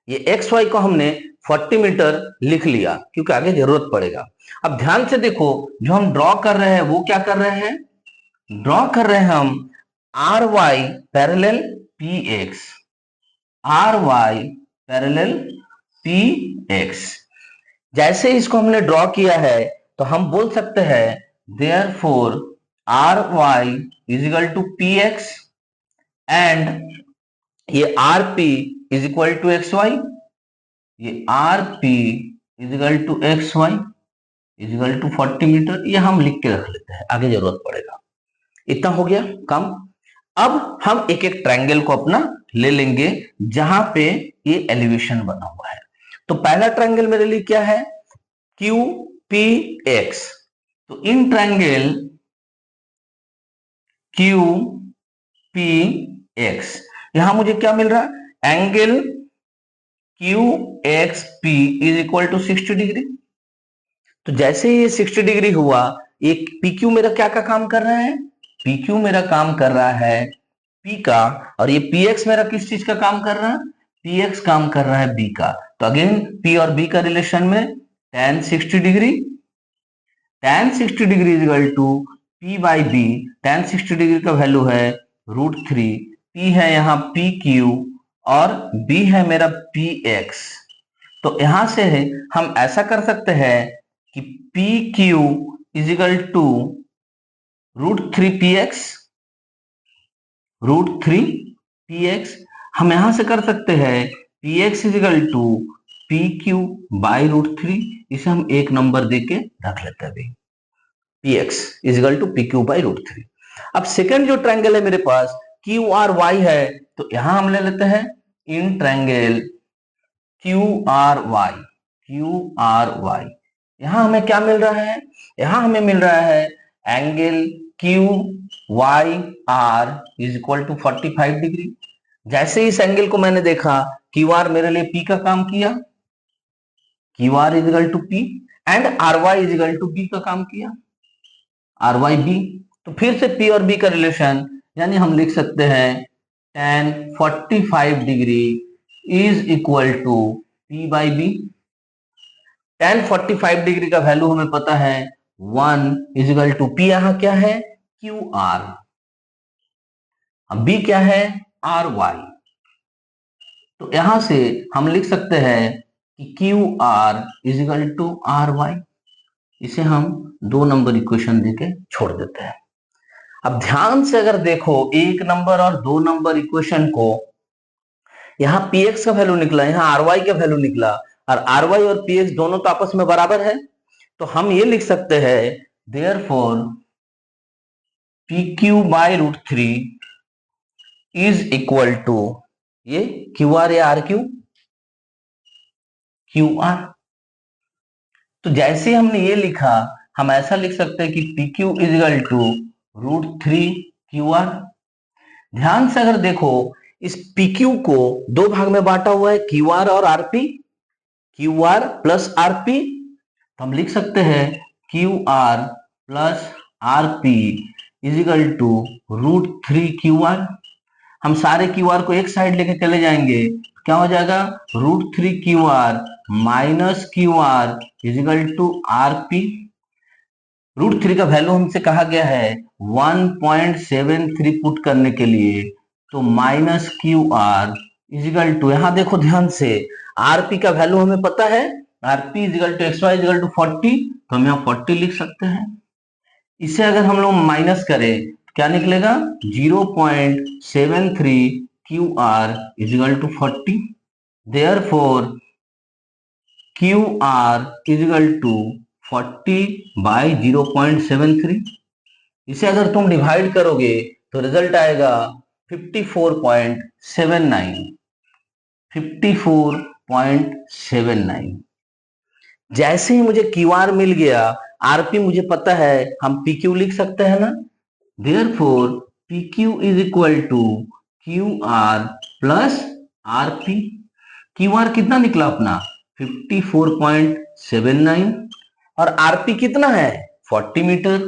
ये xy को हमने 40 मीटर लिख लिया क्योंकि आगे जरूरत पड़ेगा। अब ध्यान से देखो, जो हम ड्रॉ कर रहे हैं वो क्या कर रहे हैं, ड्रॉ कर रहे हैं हम ry parallel px, ry parallel px। जैसे इसको हमने ड्रॉ किया है तो हम बोल सकते हैं therefore ry is equal to px and ये rp is equal to xy, ये rp is equal to xy। Is equal to 40 metre, ये हम लिख के रख लेते हैं, आगे जरूरत पड़ेगा। इतना हो गया काम। अब हम एक एक ट्रायंगल को अपना ले लेंगे जहां पे ये एलिवेशन बना हुआ है। तो पहला ट्रायंगल मेरे लिए क्या है, क्यू पी एक्स। तो in triangle Q P X, यहां मुझे क्या मिल रहा है, angle Q X P is equal to 60 degree. तो जैसे ही ये 60 डिग्री हुआ, एक पीक्यू मेरा क्या का काम कर रहा है, पीक्यू मेरा काम कर रहा है पी का, और ये पीएक्स मेरा किस चीज का काम कर रहा है, पीएक्स काम कर रहा है बी का। तो अगेन पी और बी का रिलेशन में tan 60 degree, tan 60 degree is equal to P by B. tan 60 degree का वैल्यू है √3, पी है यहाँ पी क्यू और बी है मेरा पी एक्स। तो यहां से हम ऐसा कर सकते हैं कि P Q is equal to √3 P X, √3 P X. हम यहां से कर सकते हैं P X is equal to P Q by √3, इसे हम एक नंबर देके रख लेते हैं, P X is equal to P Q by √3। अब सेकंड जो ट्रायंगल है मेरे पास क्यू आर वाई है, तो यहां हम ले लेते हैं in triangle Q R Y, Q R Y. यहां हमें क्या मिल रहा है, यहां हमें मिल रहा है angle Q Y R is equal to 45 degree. जैसे इस एंगल को मैंने देखा, क्यू आर मेरे लिए पी का काम किया, Q R is equal to P, and R Y is equal to B का काम किया, आर वाई बी। तो फिर से पी और बी का रिलेशन, यानी हम लिख सकते हैं tan 45 degree is equal to P by B. tan 45 degree का वैल्यू हमें पता है 1 इज इक्वल टू पी, यहां क्या है क्यू आर, अब बी क्या है आर वाई। तो यहां से हम लिख सकते हैं कि Q R is equal to R Y. इसे हम 2 नंबर इक्वेशन देके छोड़ देते हैं। अब ध्यान से अगर देखो 1 नंबर और 2 नंबर इक्वेशन को, यहाँ px का वैल्यू निकला, यहाँ ry का वैल्यू निकला, और ry और px दोनों तो आपस में बराबर है। तो हम ये लिख सकते हैं therefore pq by √3 is equal to ये qr या rq, qr। तो जैसे हमने ये लिखा, हम ऐसा लिख सकते हैं कि pq is equal to √3 qr। ध्यान से अगर देखो, इस PQ को 2 भाग में बांटा हुआ है, QR और RP, QR प्लस RP। तो हम लिख सकते हैं QR plus RP is equal to √3 QR। हम सारे QR को एक साइड लेके चले जाएंगे, क्या हो जाएगा √3 QR minus QR is equal to RP। √3 का वैल्यू हमसे कहा गया है 1.73 पुट करने के लिए, तो minus Q R is equal to, यहां देखो ध्यान से, आरपी का वैल्यू हमें पता है, RP is equal to X Y is equal to 40, तो हम यहाँ 40 लिख सकते हैं। इसे अगर हम लोग माइनस करें तो क्या निकलेगा 0.73 Q R is equal to 40। Therefore Q R is equal to 40 by 0.73। इसे अगर तुम डिवाइड करोगे तो रिजल्ट आएगा 54.79, 54.79। जैसे ही मुझे क्यू आर मिल गया, आरपी मुझे पता है, हम पी क्यू लिख सकते हैं ना। Therefore P Q is equal to Q R plus RP. Q R कितना निकला अपना 54.79, और आरपी कितना है 40 मीटर।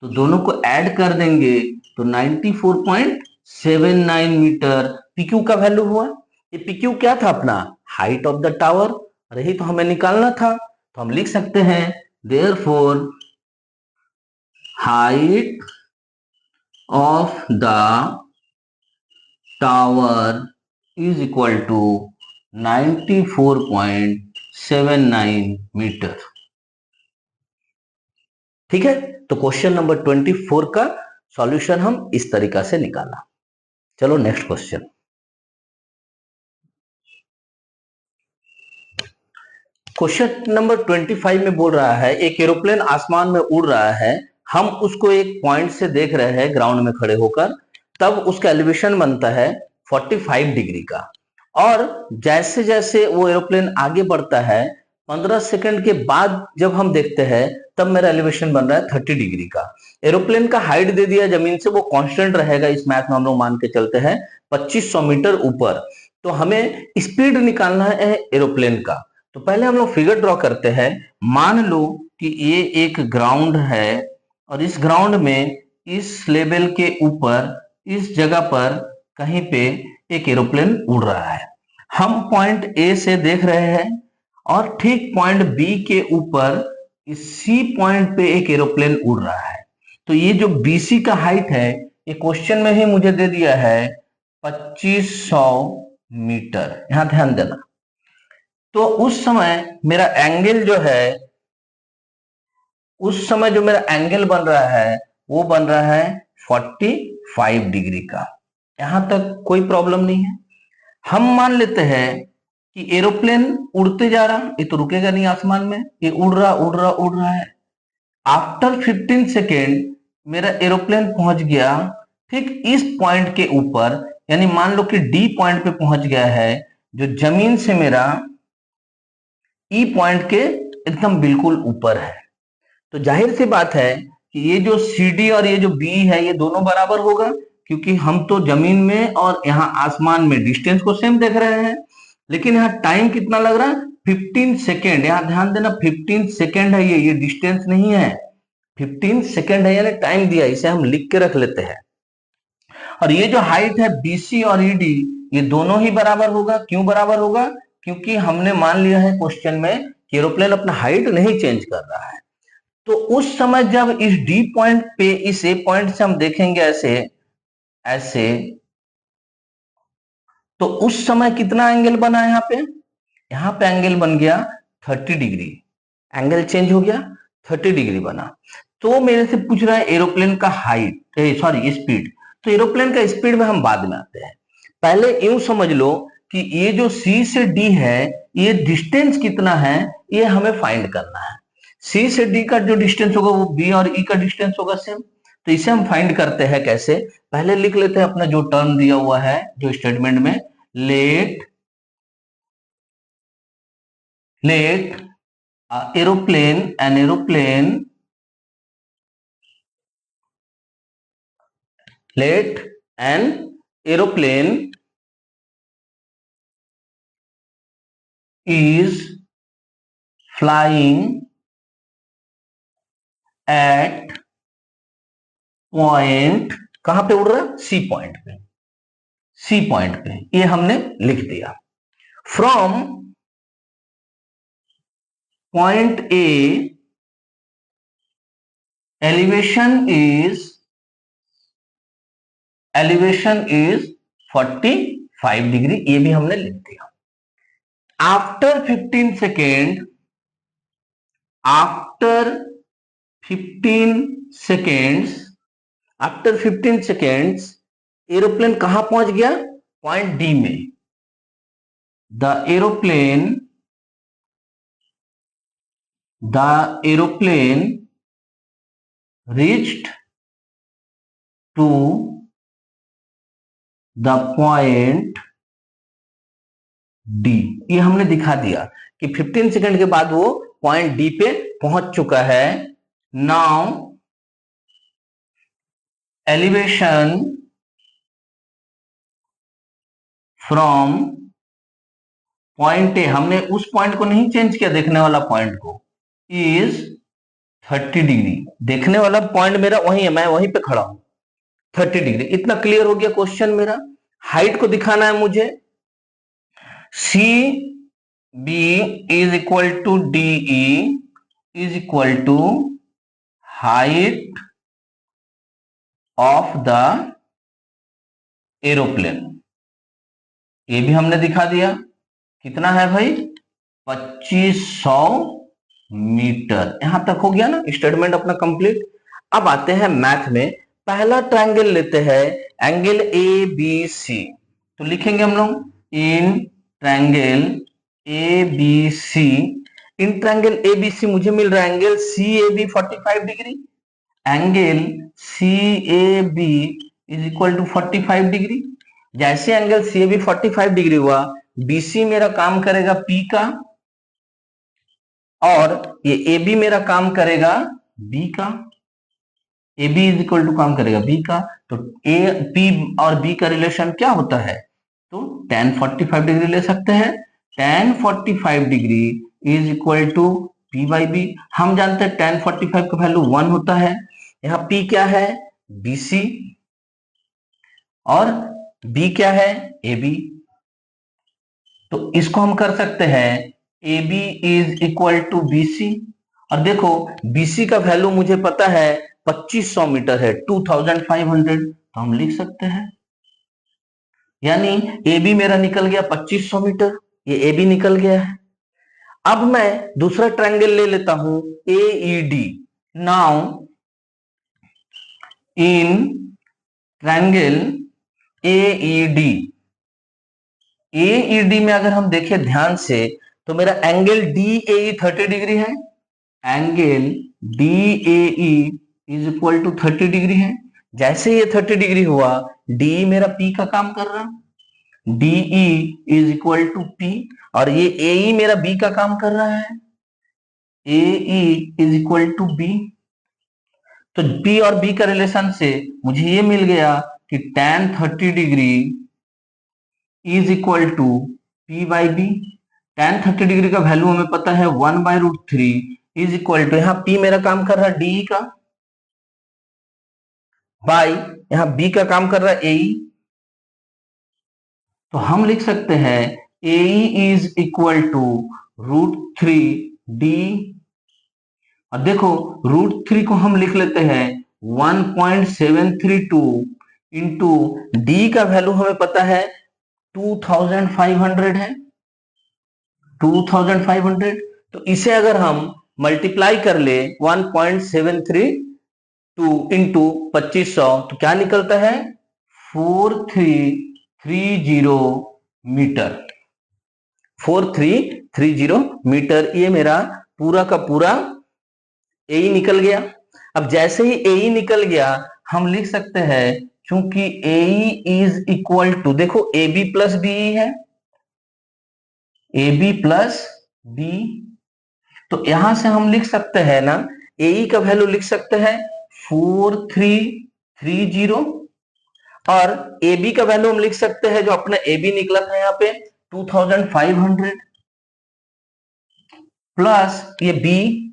तो दोनों को ऐड कर देंगे तो 94.79 मीटर पीक्यू का वैल्यू हुआ। ये पीक्यू क्या था अपना हाइट ऑफ द टावर, यही तो हमें निकालना था। तो हम लिख सकते हैं therefore height of the tower is equal to 94.79 metre. ठीक है, तो क्वेश्चन नंबर 24 का सॉल्यूशन हम इस तरीका से निकाला। चलो नेक्स्ट क्वेश्चन। क्वेश्चन नंबर 25 में बोल रहा है एक एरोप्लेन आसमान में उड़ रहा है, हम उसको एक पॉइंट से देख रहे हैं ग्राउंड में खड़े होकर, तब उसका एलिवेशन बनता है 45 डिग्री का। और जैसे जैसे वो एरोप्लेन आगे बढ़ता है 15 सेकंड के बाद जब हम देखते हैं तब मेरा एलिवेशन बन रहा है 30 डिग्री का। एरोप्लेन का हाइट दे दिया जमीन से, वो कांस्टेंट रहेगा, इस मैथ में हम लोग मान के चलते हैं 2500 मीटर ऊपर। तो हमें स्पीड निकालना है एरोप्लेन का। तो पहले हम लोग फिगर ड्रॉ करते हैं। मान लो कि ये एक ग्राउंड है और इस ग्राउंड में इस लेवल के ऊपर इस जगह पर कहीं पे एक एरोप्लेन उड़ रहा है। हम पॉइंट ए से देख रहे हैं और ठीक पॉइंट बी के ऊपर इसी पॉइंट पे एक एरोप्लेन उड़ रहा है। तो ये जो बीसी का हाइट है ये क्वेश्चन में ही मुझे दे दिया है 2500 मीटर। यहां ध्यान देना। तो उस समय मेरा एंगल जो है, उस समय जो मेरा एंगल बन रहा है वो बन रहा है 45 डिग्री का। यहां तक कोई प्रॉब्लम नहीं है। हम मान लेते हैं कि एरोप्लेन उड़ते जा रहा, ये तो रुकेगा नहीं आसमान में, ये उड़ रहा उड़ रहा उड़ रहा है। आफ्टर 15 सेकेंड मेरा एरोप्लेन पहुंच गया ठीक इस पॉइंट के ऊपर, यानी मान लो कि डी पॉइंट पे पहुंच गया है, जो जमीन से मेरा ई पॉइंट के एकदम बिल्कुल ऊपर है। तो जाहिर सी बात है कि ये जो सी डी और ये जो बी है ये दोनों बराबर होगा, क्योंकि हम तो जमीन में और यहाँ आसमान में डिस्टेंस को सेम देख रहे हैं। लेकिन यहाँ टाइम कितना लग रहा है, 15 सेकेंड। यहाँ ध्यान देना 15 सेकेंड है, ये डिस्टेंस नहीं है, 15 सेकेंड है, यानी टाइम दिया, इसे हम लिख के रख लेते हैं। और ये जो हाइट है बीसी और ईडी ये दोनों ही बराबर होगा। क्यों बराबर होगा, क्योंकि हमने मान लिया है क्वेश्चन में कि एरोप्लेन अपना हाइट नहीं चेंज कर रहा है। तो उस समय जब इस डी पॉइंट पे इस ए पॉइंट से हम देखेंगे ऐसे ऐसे, तो उस समय कितना एंगल बना है यहाँ पे एंगल बन गया 30 डिग्री। एंगल चेंज हो गया, 30 डिग्री बना। तो मेरे से पूछ रहा है एरोप्लेन का हाइट, सॉरी स्पीड। तो एरोप्लेन का स्पीड में हम बाद में आते हैं। पहले यूं समझ लो कि ये जो सी से डी है ये डिस्टेंस कितना है ये हमें फाइंड करना है। सी से डी का जो डिस्टेंस होगा वो बी और ई का डिस्टेंस होगा सेम। तो इसे हम फाइंड करते हैं कैसे, पहले लिख लेते हैं अपना जो टर्म दिया हुआ है जो स्टेटमेंट में, let an aeroplane let an aeroplane is flying at point, कहां पे उड़ रहा है, सी पॉइंट पे, सी पॉइंट पे, ये हमने लिख दिया। From point A elevation is 45 degree, ये भी हमने लिख दिया। After 15 second, after 15 seconds aeroplane कहां पहुंच गया, पॉइंट डी में। The aeroplane reached to the point D। ये हमने दिखा दिया कि 15 सेकंड के बाद वो पॉइंट डी पे पहुंच चुका है। Now elevation from point A, हमने उस पॉइंट को नहीं चेंज किया, देखने वाला पॉइंट को, इज 30 डिग्री। देखने वाला पॉइंट मेरा वही है, मैं वहीं पे खड़ा हूं, 30 डिग्री। इतना क्लियर हो गया क्वेश्चन मेरा। हाइट को दिखाना है मुझे, C B is equal to D is equal to height of the aeroplane. ये भी हमने दिखा दिया, कितना है भाई, 2500 मीटर। यहां तक हो गया ना, स्टेटमेंट अपना कंप्लीट। अब आते हैं मैथ में, पहला ट्रायंगल लेते हैं, एंगल ए बी सी। तो लिखेंगे हम लोग in triangle A B C, in triangle ABC मुझे मिल रहा है angle C A B 45 degree, angle C A B is equal to 45 degree. जैसे angle C A B 45 degree हुआ, बीसी मेरा काम करेगा पी का, और ये ए बी मेरा काम करेगा बी का। A B is equal to काम करेगा बी का, तो ए पी और बी का रिलेशन क्या होता है, तो tan 45 डिग्री ले सकते हैं। tan 45 degree is equal to P by B. हम जानते हैं tan 45 का वैल्यू 1 होता है। यहाँ पी क्या है, बीसी, और बी क्या है, ए बी। तो इसको हम कर सकते हैं A B is equal to B C. और देखो बीसी का वैल्यू मुझे पता है 2500 मीटर है, 2500, तो हम लिख सकते हैं, यानी ए बी मेरा निकल गया 2500 मीटर, ये ए बी निकल गया है। अब मैं दूसरा ट्रायंगल ले लेता हूं A E D. Now in triangle A E D, AED में अगर हम देखें ध्यान से, तो मेरा एंगल डी ए 30 डिग्री है, angle D A is equal to 30 degree है। जैसे ये 30 डिग्री हुआ, डी मेरा पी का काम कर रहा, DE is equal to P, और ये एई मेरा बी का काम कर रहा है, AE is equal to B. तो पी और बी का रिलेशन से मुझे ये मिल गया कि tan 30 degree is equal to P by B. tan 30 degree का वैल्यू हमें पता है 1/√3 इज इक्वल टू, यहां पी मेरा काम कर रहा है डी का, बाई यहां बी का काम कर रहा है एई। तो हम लिख सकते हैं एई इज इक्वल टू √3 डी, और देखो √3 को हम लिख लेते हैं 1.732 इंटू डी का वैल्यू हमें पता है 2500 है, 2500। तो इसे अगर हम मल्टीप्लाई कर ले 1.732 इंटू 2500, तो क्या निकलता है 4330 मीटर, 4330 मीटर। ये मेरा पूरा का पूरा ए निकल गया। अब जैसे ही ए निकल गया, हम लिख सकते हैं क्योंकि ए इज इक्वल टू, देखो ए बी प्लस बी है, ए बी प्लस बी, तो यहां से हम लिख सकते हैं ना, ए का वैल्यू लिख सकते हैं 4330, और ए बी का वैल्यू हम लिख सकते हैं जो अपना ए बी निकला था यहाँ पे 2500 प्लस ये बी,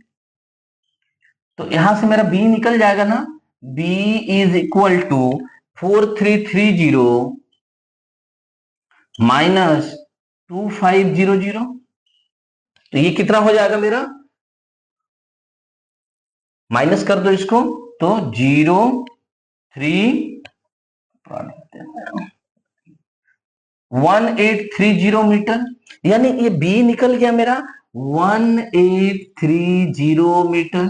तो यहां से मेरा बी निकल जाएगा ना, B is equal to 4330 minus 2500, तो ये कितना हो जाएगा मेरा, माइनस कर दो इसको, तो 1830 मीटर, यानी ये बी निकल गया मेरा 1830 मीटर।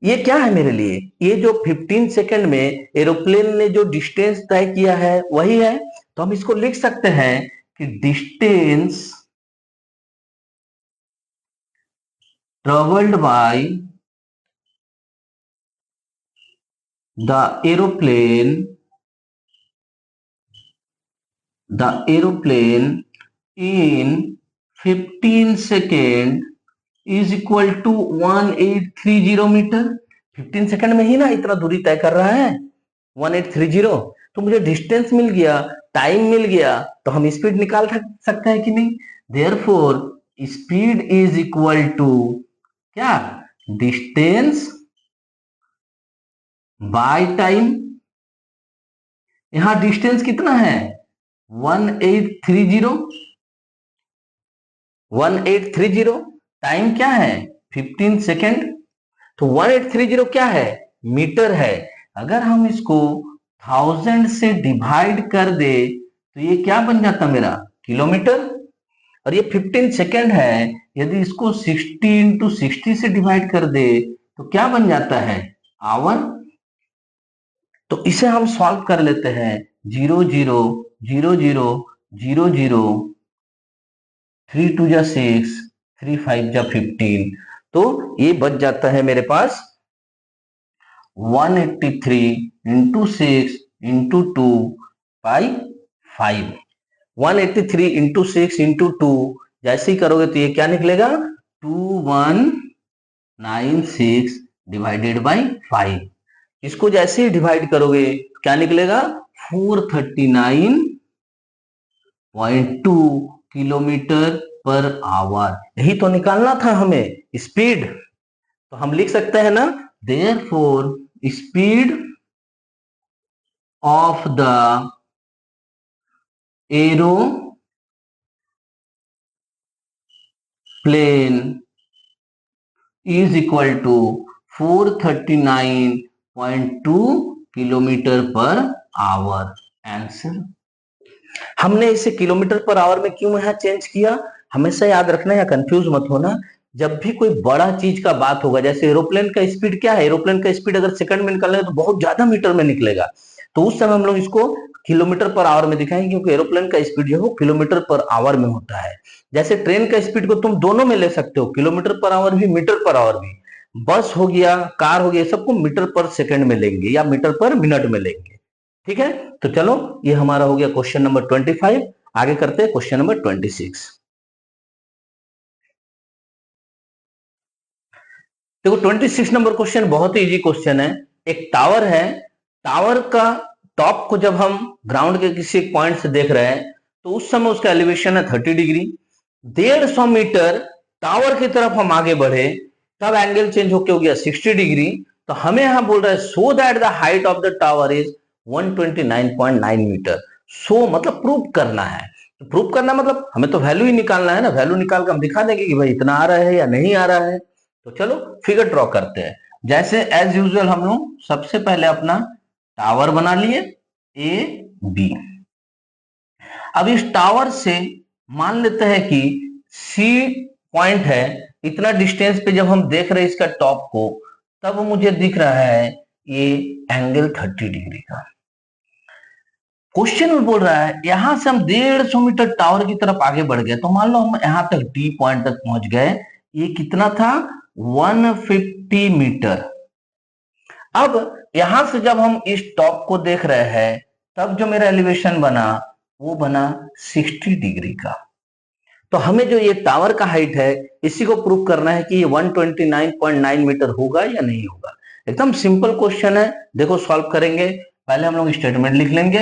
ये क्या है मेरे लिए, ये जो 15 सेकंड में एरोप्लेन ने जो डिस्टेंस तय किया है वही है। तो हम इसको लिख सकते हैं कि distance travelled by the aeroplane in 15 second is equal to 1830 metre. 15 second में ही ना इतना दूरी तय कर रहा है 1830, तो मुझे डिस्टेंस मिल गया, टाइम मिल गया, तो हम स्पीड निकाल सकते हैं कि नहीं। Therefore speed is equal to क्या, डिस्टेंस बाय टाइम। यहां डिस्टेंस कितना है 1830, टाइम क्या है 15 सेकेंड, तो 1830 क्या है, मीटर है। अगर हम इसको 1000 से डिवाइड कर दे, तो ये क्या बन जाता मेरा, किलोमीटर। और ये 15 सेकेंड है, यदि इसको 60 इंटू 60 से डिवाइड कर दे, तो क्या बन जाता है, आवर। तो इसे हम सॉल्व कर लेते हैं, 0 0 0 0 0 0, 3 2 जा 6, 3 5 जा 15, तो ये बच जाता है मेरे पास 183 into 6 into 2 by 5। 183 into 6 into 2 जैसे ही करोगे तो ये क्या निकलेगा 2196 डिवाइडेड बाई 5। इसको जैसे ही डिवाइड करोगे क्या निकलेगा 439.2 किलोमीटर पर आवर। यही तो निकालना था हमें स्पीड। तो हम लिख सकते हैं ना therefore speed of the aeroplane is equal to 439.2 kilometre per hour. Answer. हमने इसे किलोमीटर पर आवर में क्यों यहां चेंज किया, हमेशा याद रखना या कंफ्यूज मत होना। जब भी कोई बड़ा चीज का बात होगा, जैसे एरोप्लेन का स्पीड क्या है, एरोप्लेन का स्पीड अगर सेकंड में निकालेगा तो बहुत ज्यादा मीटर में निकलेगा, तो उस समय हम लोग इसको किलोमीटर पर आवर में दिखाएंगे, क्योंकि एरोप्लेन का स्पीड जो है वो किलोमीटर पर आवर में होता है। जैसे ट्रेन का स्पीड को तुम दोनों में ले सकते हो, किलोमीटर पर आवर भी, मीटर पर आवर भी। बस हो गया, कार हो गया, सबको मीटर पर सेकंड में लेंगे या मीटर पर मिनट में लेंगे। ठीक है, तो चलो ये हमारा हो गया क्वेश्चन नंबर 25। आगे करते हैं क्वेश्चन नंबर 26। देखो 26 नंबर क्वेश्चन बहुत ही इजी क्वेश्चन है। एक टावर है, टावर का टॉप को जब हम ग्राउंड के किसी एक पॉइंट से देख रहे हैं तो उस समय उसका एलिवेशन है 30 डिग्री। 150 मीटर टावर की तरफ हम आगे बढ़े तब एंगल चेंज होकर हो गया 60 डिग्री। तो हमें यहां बोल रहा है so that the height of the tower is 129.9 metre. So मतलब प्रूव करना है। तो प्रूव करना मतलब हमें तो वैल्यू ही निकालना है ना, वैल्यू निकाल कर हम दिखा देंगे कि भाई इतना आ रहा है या नहीं आ रहा है। तो चलो फिगर ड्रॉ करते हैं। जैसे एज यूजुअल हम लोग सबसे पहले अपना टावर बना लिए ए बी। अब इस टावर से मान लेते हैं कि सी पॉइंट है, इतना डिस्टेंस पे जब हम देख रहे हैं इसका टॉप को, तब मुझे दिख रहा है ये एंगल 30 डिग्री का। क्वेश्चन में बोल रहा है यहां से हम 150 मीटर टावर की तरफ आगे बढ़ गए, तो मान लो हम यहां तक डी पॉइंट तक पहुंच गए। ये कितना था 150 मीटर। अब यहां से जब हम इस टॉप को देख रहे हैं तब जो मेरा एलिवेशन बना वो बना 60 डिग्री का। तो हमें जो ये टावर का हाइट है इसी को प्रूव करना है कि ये 129.9 मीटर होगा या नहीं होगा। एकदम सिंपल क्वेश्चन है, देखो सॉल्व करेंगे। पहले हम लोग स्टेटमेंट लिख लेंगे,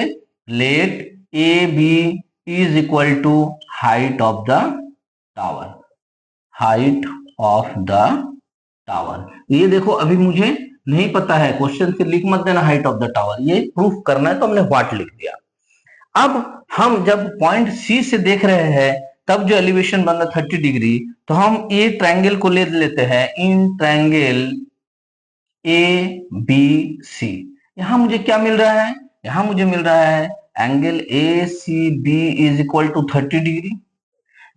let A B is equal to height of the tower. Height of the tower, ये देखो अभी मुझे नहीं पता है, क्वेश्चन से लिख मत देना हाइट ऑफ द टावर, ये प्रूफ करना है तो हमने व्हाट लिख दिया। अब हम जब पॉइंट सी से देख रहे हैं तब जो एलिवेशन बन रहा 30 डिग्री, तो हम ये ट्रायंगल को ले लेते हैं इन ट्रायंगल ए बी सी। यहां मुझे क्या मिल रहा है, यहां मुझे मिल रहा है angle A C B is equal to 30 degree.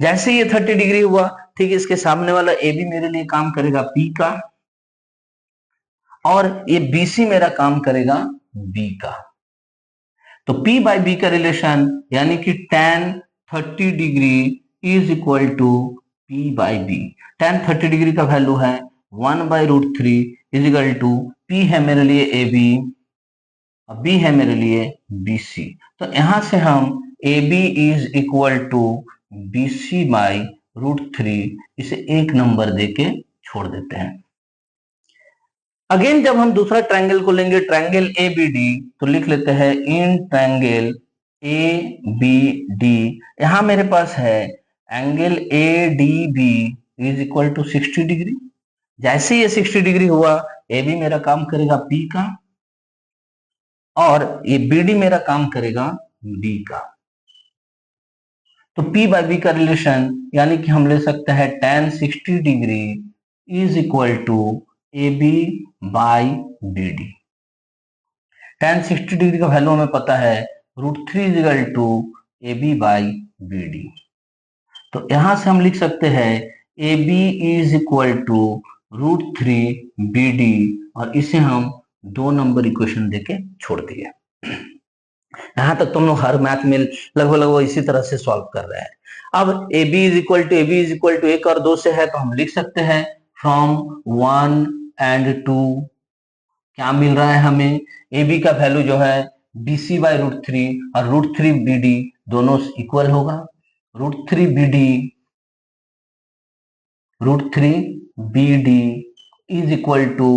जैसे ये 30 डिग्री हुआ, ठीक है, इसके सामने वाला ए बी मेरे लिए काम करेगा पी का, और ये बीसी मेरा काम करेगा बी का। तो P बाई बी का रिलेशन यानी कि tan 30 degree is equal to P by B. tan 30 degree का वैल्यू है 1/√3 इज इक्वल टू P है मेरे लिए ए बी और B है मेरे लिए बी सी। तो यहां से हम A B is equal to B C by √3 इसे एक नंबर देके छोड़ देते हैं। अगेन जब हम दूसरा ट्रायंगल को लेंगे ट्रायंगल ए बी डी, तो लिख लेते हैं in triangle A B D. यहां मेरे पास है angle A D B is equal to 60 degree. जैसे ये 60 डिग्री हुआ, ए बी मेरा काम करेगा पी का और ये बी डी मेरा काम करेगा डी का। तो P बाई बी का रिलेशन यानी कि हम ले सकते हैं tan 60 degree is equal to A B by B D. tan 60 degree का वैल्यू हमें पता है √3 is equal to A B by B D. तो यहां से हम लिख सकते हैं A B is equal to √3 B D, और इसे हम 2 नंबर इक्वेशन देके छोड़ दिए। यहां तक तुम लोग हर मैथ में लगभग लगभग इसी तरह से सॉल्व कर रहे हैं। अब AB इज इक्वल टू एक और दो से है तो हम लिख सकते हैं फ्रॉम 1 और 2 क्या मिल रहा है हमें, AB का वैल्यू जो है BC/√3 और √3 BD दोनों इक्वल होगा। √3 BD is equal to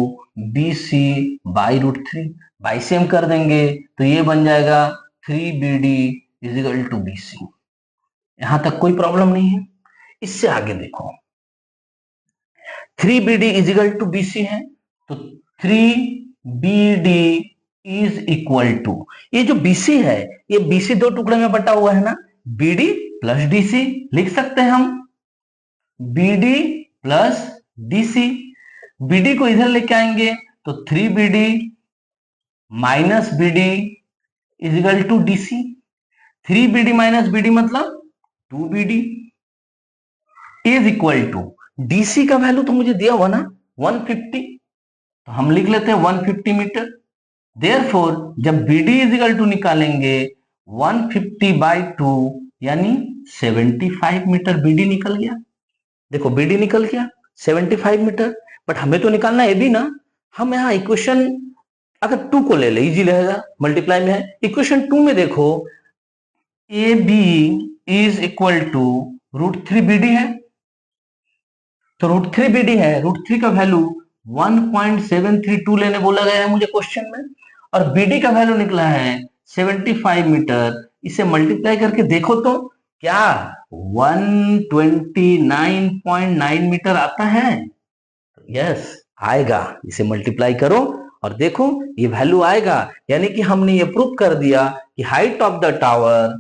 BC/√3, by से हम कर देंगे तो ये बन जाएगा 3BD is equal to BC। यहां तक कोई प्रॉब्लम नहीं है। इससे आगे देखो, 3BD is equal to BC है तो 3BD इज इक्वल टू, ये जो BC है ये BC दो टुकड़े में बटा हुआ है ना, BD प्लस DC लिख सकते हैं हम, BD प्लस DC। BD को इधर लेके आएंगे तो 3BD minus BD is equal to DC। 3BD minus BD मतलब 2BD is equal to DC का वैल्यू तो मुझे दिया हुआ ना 150, तो हम लिख लेते हैं 150 मीटर। देयरफॉर जब BD इज इक्वल टू निकालेंगे 150/2 यानी 75 मीटर BD निकल गया। देखो BD निकल गया 75 मीटर, बट हमें तो निकालना है AB ना। हम यहाँ इक्वेशन अगर 2 को ले ले इजी रहेगा, मल्टीप्लाई में है। इक्वेशन 2 में देखो AB is equal to √3BD है, तो √3BD है, √3 का वैल्यू 1.732 लेने बोला गया है मुझे क्वेश्चन में, और BD का वैल्यू निकला है 75 मीटर। इसे मल्टीप्लाई करके देखो तो क्या 129.9 मीटर आता है? यस आएगा। इसे मल्टीप्लाई करो और देखो ये वैल्यू आएगा, यानी कि हमने ये प्रूव कर दिया कि height of the tower,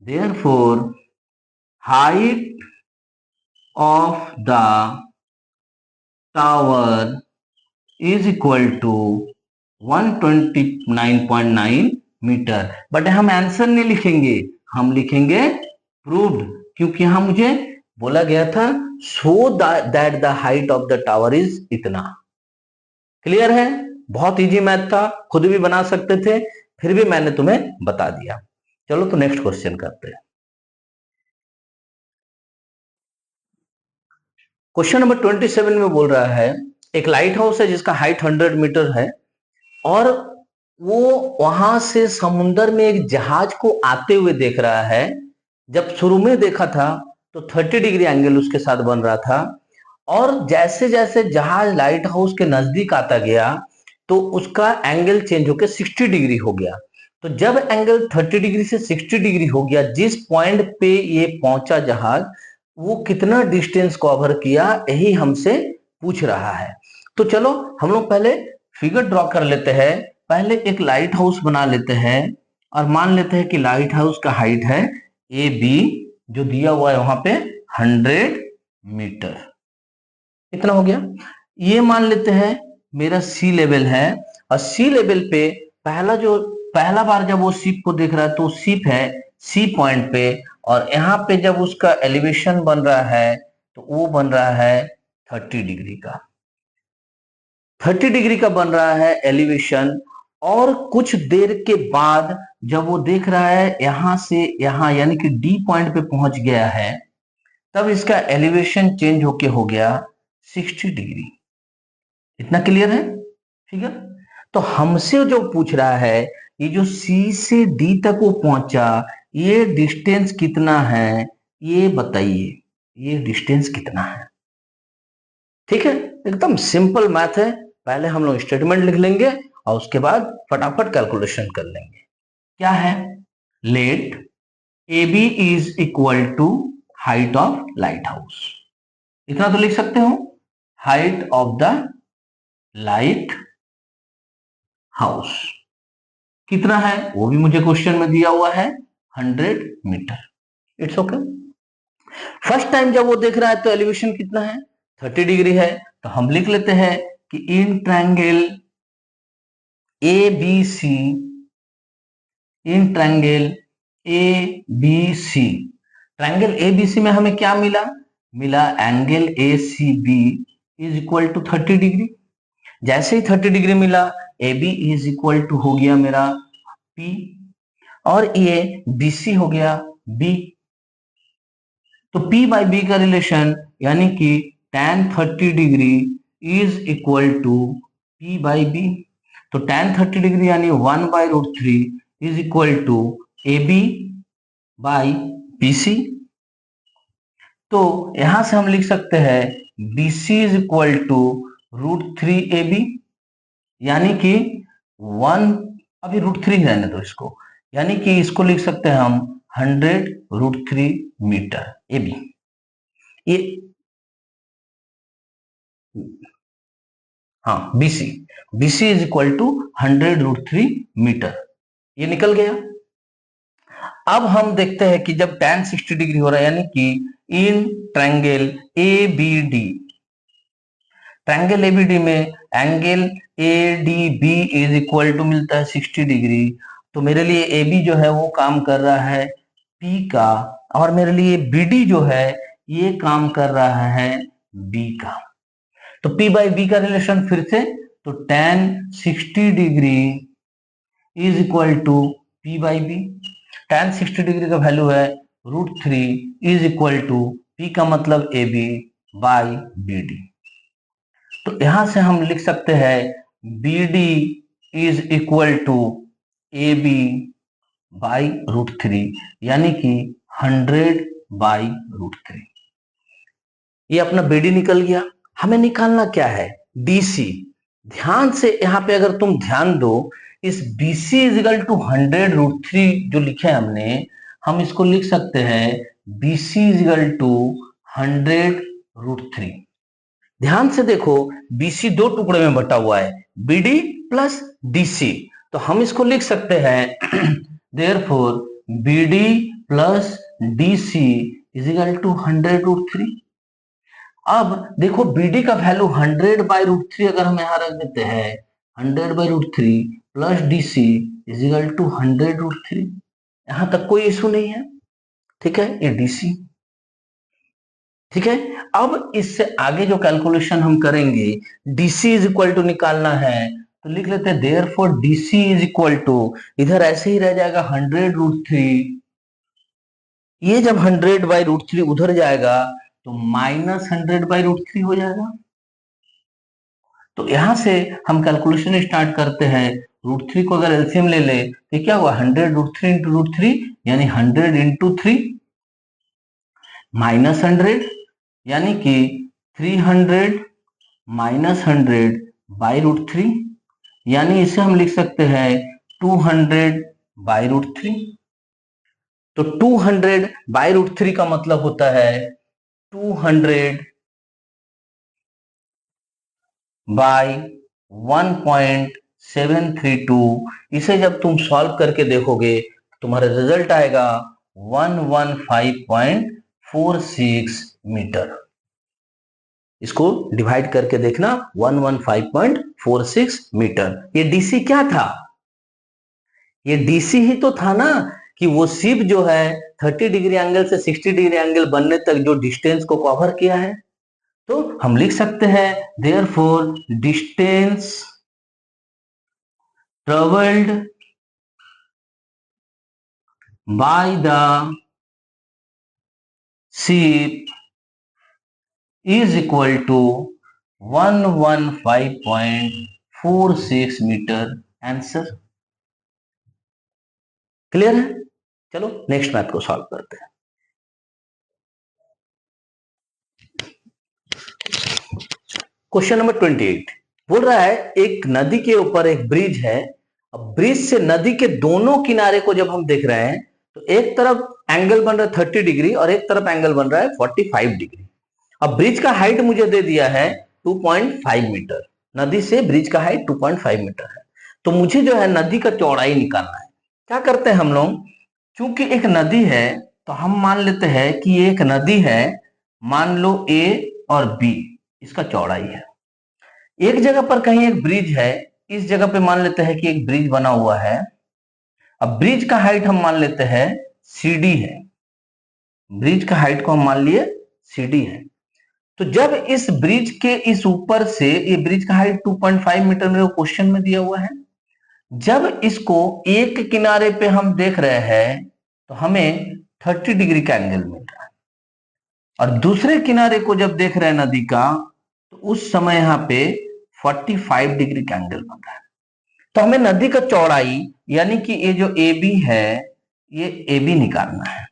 therefore height of the tower is equal to 129.9 metre. But हम आंसर नहीं लिखेंगे, हम लिखेंगे प्रूव्ड, क्योंकि यहां मुझे बोला गया था so that the height of the tower is इतना। क्लियर है? बहुत इजी मैथ था, खुद भी बना सकते थे, फिर भी मैंने तुम्हें बता दिया। चलो तो नेक्स्ट क्वेश्चन करते हैं। क्वेश्चन नंबर 27 में बोल रहा है एक लाइट हाउस है जिसका हाइट 100 मीटर है और वो वहां से समुद्र में एक जहाज को आते हुए देख रहा है। जब शुरू में देखा था तो 30 डिग्री एंगल उसके साथ बन रहा था, और जैसे जैसे जहाज लाइट हाउस के नजदीक आता गया तो उसका एंगल चेंज होकर 60 डिग्री हो गया। तो जब एंगल 30 डिग्री से 60 डिग्री हो गया, जिस पॉइंट पे ये पहुंचा जहाज, वो कितना डिस्टेंस कवर किया, यही हमसे पूछ रहा है। तो चलो हम लोग पहले फिगर ड्रॉ कर लेते हैं। पहले एक लाइट हाउस बना लेते हैं और मान लेते हैं कि लाइट हाउस का हाइट है AB, जो दिया हुआ है वहां पे 100 मीटर। इतना हो गया। ये मान लेते हैं मेरा सी लेवल है, और सी लेवल पे पहला बार जब वो शिप को देख रहा है तो शिप है सी पॉइंट पे, और यहाँ पे जब उसका एलिवेशन बन रहा है तो वो बन रहा है 30 डिग्री का। 30 डिग्री का बन रहा है एलिवेशन, और कुछ देर के बाद जब वो देख रहा है यहां से यहां यानी कि डी पॉइंट पे पहुंच गया है, तब इसका एलिवेशन चेंज होके हो गया 60 डिग्री। इतना क्लियर है फिगर? तो हमसे जो पूछ रहा है ये जो सी से डी तक वो पहुंचा, ये डिस्टेंस कितना है, ये बताइए, ये डिस्टेंस कितना है। ठीक है, एकदम सिंपल मैथ है। पहले हम लोग स्टेटमेंट लिख लेंगे और उसके बाद फटाफट कैलकुलेशन कर लेंगे। क्या है? Let AB is equal to height of lighthouse. इतना तो लिख सकते हो, height of the lighthouse कितना है वो भी मुझे क्वेश्चन में दिया हुआ है 100 metre. It's okay. First time जब वो देख रहा है तो एलिवेशन कितना है 30 डिग्री है, तो हम लिख लेते हैं कि in triangle ABC, in triangle ABC, triangle ABC में हमें क्या मिला? मिला angle ACB is equal to 30 degree. जैसे ही 30 डिग्री मिला AB इज इक्वल टू हो गया मेरा P, और ये BC हो गया B। तो P बाई बी का रिलेशन यानी कि tan 30 degree is equal to P by B. तो tan 30 डिग्री यानी 1/√3 is equal to AB by BC। तो यहां से हम लिख सकते हैं BC is equal to √3AB, यानी कि 1, अभी √3 रहने दो इसको, यानी कि इसको लिख सकते हैं हम 100√3 मीटर AB। ये हाँ BC is equal to 100√3 metre, ये निकल गया। अब हम देखते हैं कि जब tan 60 डिग्री हो रहा है, यानी कि in triangle ABD, triangle ABD में angle ADB is equal to मिलता है 60 डिग्री। तो मेरे लिए AB जो है वो काम कर रहा है P का, और मेरे लिए BD जो है ये काम कर रहा है B का। तो P बाई B का रिलेशन फिर से, तो tan 60 degree is equal to P by B। tan 60 degree का वैल्यू है √3 इज इक्वल टू P का मतलब AB बाई BD। तो यहां से हम लिख सकते हैं BD is equal to AB by √3, यानी कि 100/√3। ये अपना BD निकल गया। हमें निकालना क्या है? DC। ध्यान से यहां पे अगर तुम ध्यान दो, इस BC इज इक्वल टू 100√3 जो लिखे हमने, हम इसको लिख सकते हैं BC इज इक्वल टू 100√3। ध्यान से देखो, BC दो टुकड़े में बटा हुआ है, BD प्लस DC। तो हम इसको लिख सकते हैं therefore BD plus DC is equal to 100√3। अब देखो BD का वैल्यू 100/√3 अगर हम यहां रख देते हैं, 100/√3 plus DC is equal to 100√3, यहां तक कोई इशू नहीं है। ठीक है, ये DC। ठीक है, अब इससे आगे जो कैलकुलेशन हम करेंगे, DC इज इक्वल टू निकालना है, तो लिख लेते हैं therefore DC is equal to, इधर ऐसे ही रह जाएगा 100√3, ये जब 100/√3 उधर जाएगा तो -100/√3 हो जाएगा। तो यहां से हम कैलकुलेशन स्टार्ट करते हैं। √3 को अगर एलसीएम ले ले तो क्या हुआ, 100√3 इंटू √3 यानी 100 इंटू 3 -100, यानी कि 300 -100/√3, यानी इसे हम लिख सकते हैं 200/√3। तो 200/√3 का मतलब होता है 200/1.732। इसे जब तुम सॉल्व करके देखोगे तुम्हारा रिजल्ट आएगा 115.46 मीटर। इसको डिवाइड करके देखना, 115.46 मीटर। ये डीसी क्या था? ये डीसी ही तो था ना, कि वो शिप जो है 30 डिग्री एंगल से 60 डिग्री एंगल बनने तक जो डिस्टेंस को कवर किया है। तो हम लिख सकते हैं therefore distance travelled by the ship is equal to 115.46 metre. Answer clear है? चलो नेक्स्ट मैथ को सॉल्व करते हैं। क्वेश्चन नंबर 28 बोल रहा है एक नदी के ऊपर एक ब्रिज है। अब ब्रिज से नदी के दोनों किनारे को जब हम देख रहे हैं तो एक तरफ एंगल बन रहा है 30 डिग्री और एक तरफ एंगल बन रहा है 45 डिग्री। अब ब्रिज का हाइट मुझे दे दिया है 2.5 मीटर। नदी से ब्रिज का हाइट 2.5 मीटर है। तो मुझे जो है नदी का चौड़ाई निकालना है। क्या करते हैं हम लोग, चूंकि एक नदी है तो हम मान लेते हैं कि ये एक नदी है, मान लो A और B इसका चौड़ाई है। एक जगह पर कहीं एक ब्रिज है, इस जगह पे मान लेते हैं कि एक ब्रिज बना हुआ है। अब ब्रिज का हाइट हम मान लेते हैं CD है, ब्रिज का हाइट को हम मान लिए CD है। तो जब इस ब्रिज के इस ऊपर से, ये ब्रिज का हाइट 2.5 मीटर मेरे को क्वेश्चन में दिया हुआ है, जब इसको एक किनारे पे हम देख रहे हैं तो हमें 30 डिग्री का एंगल मिल रहा है, और दूसरे किनारे को जब देख रहे हैं नदी का, तो उस समय यहाँ पे 45 डिग्री का एंगल बन रहा है। तो हमें नदी का चौड़ाई यानी कि ये जो ए बी है, ये ए बी निकालना है।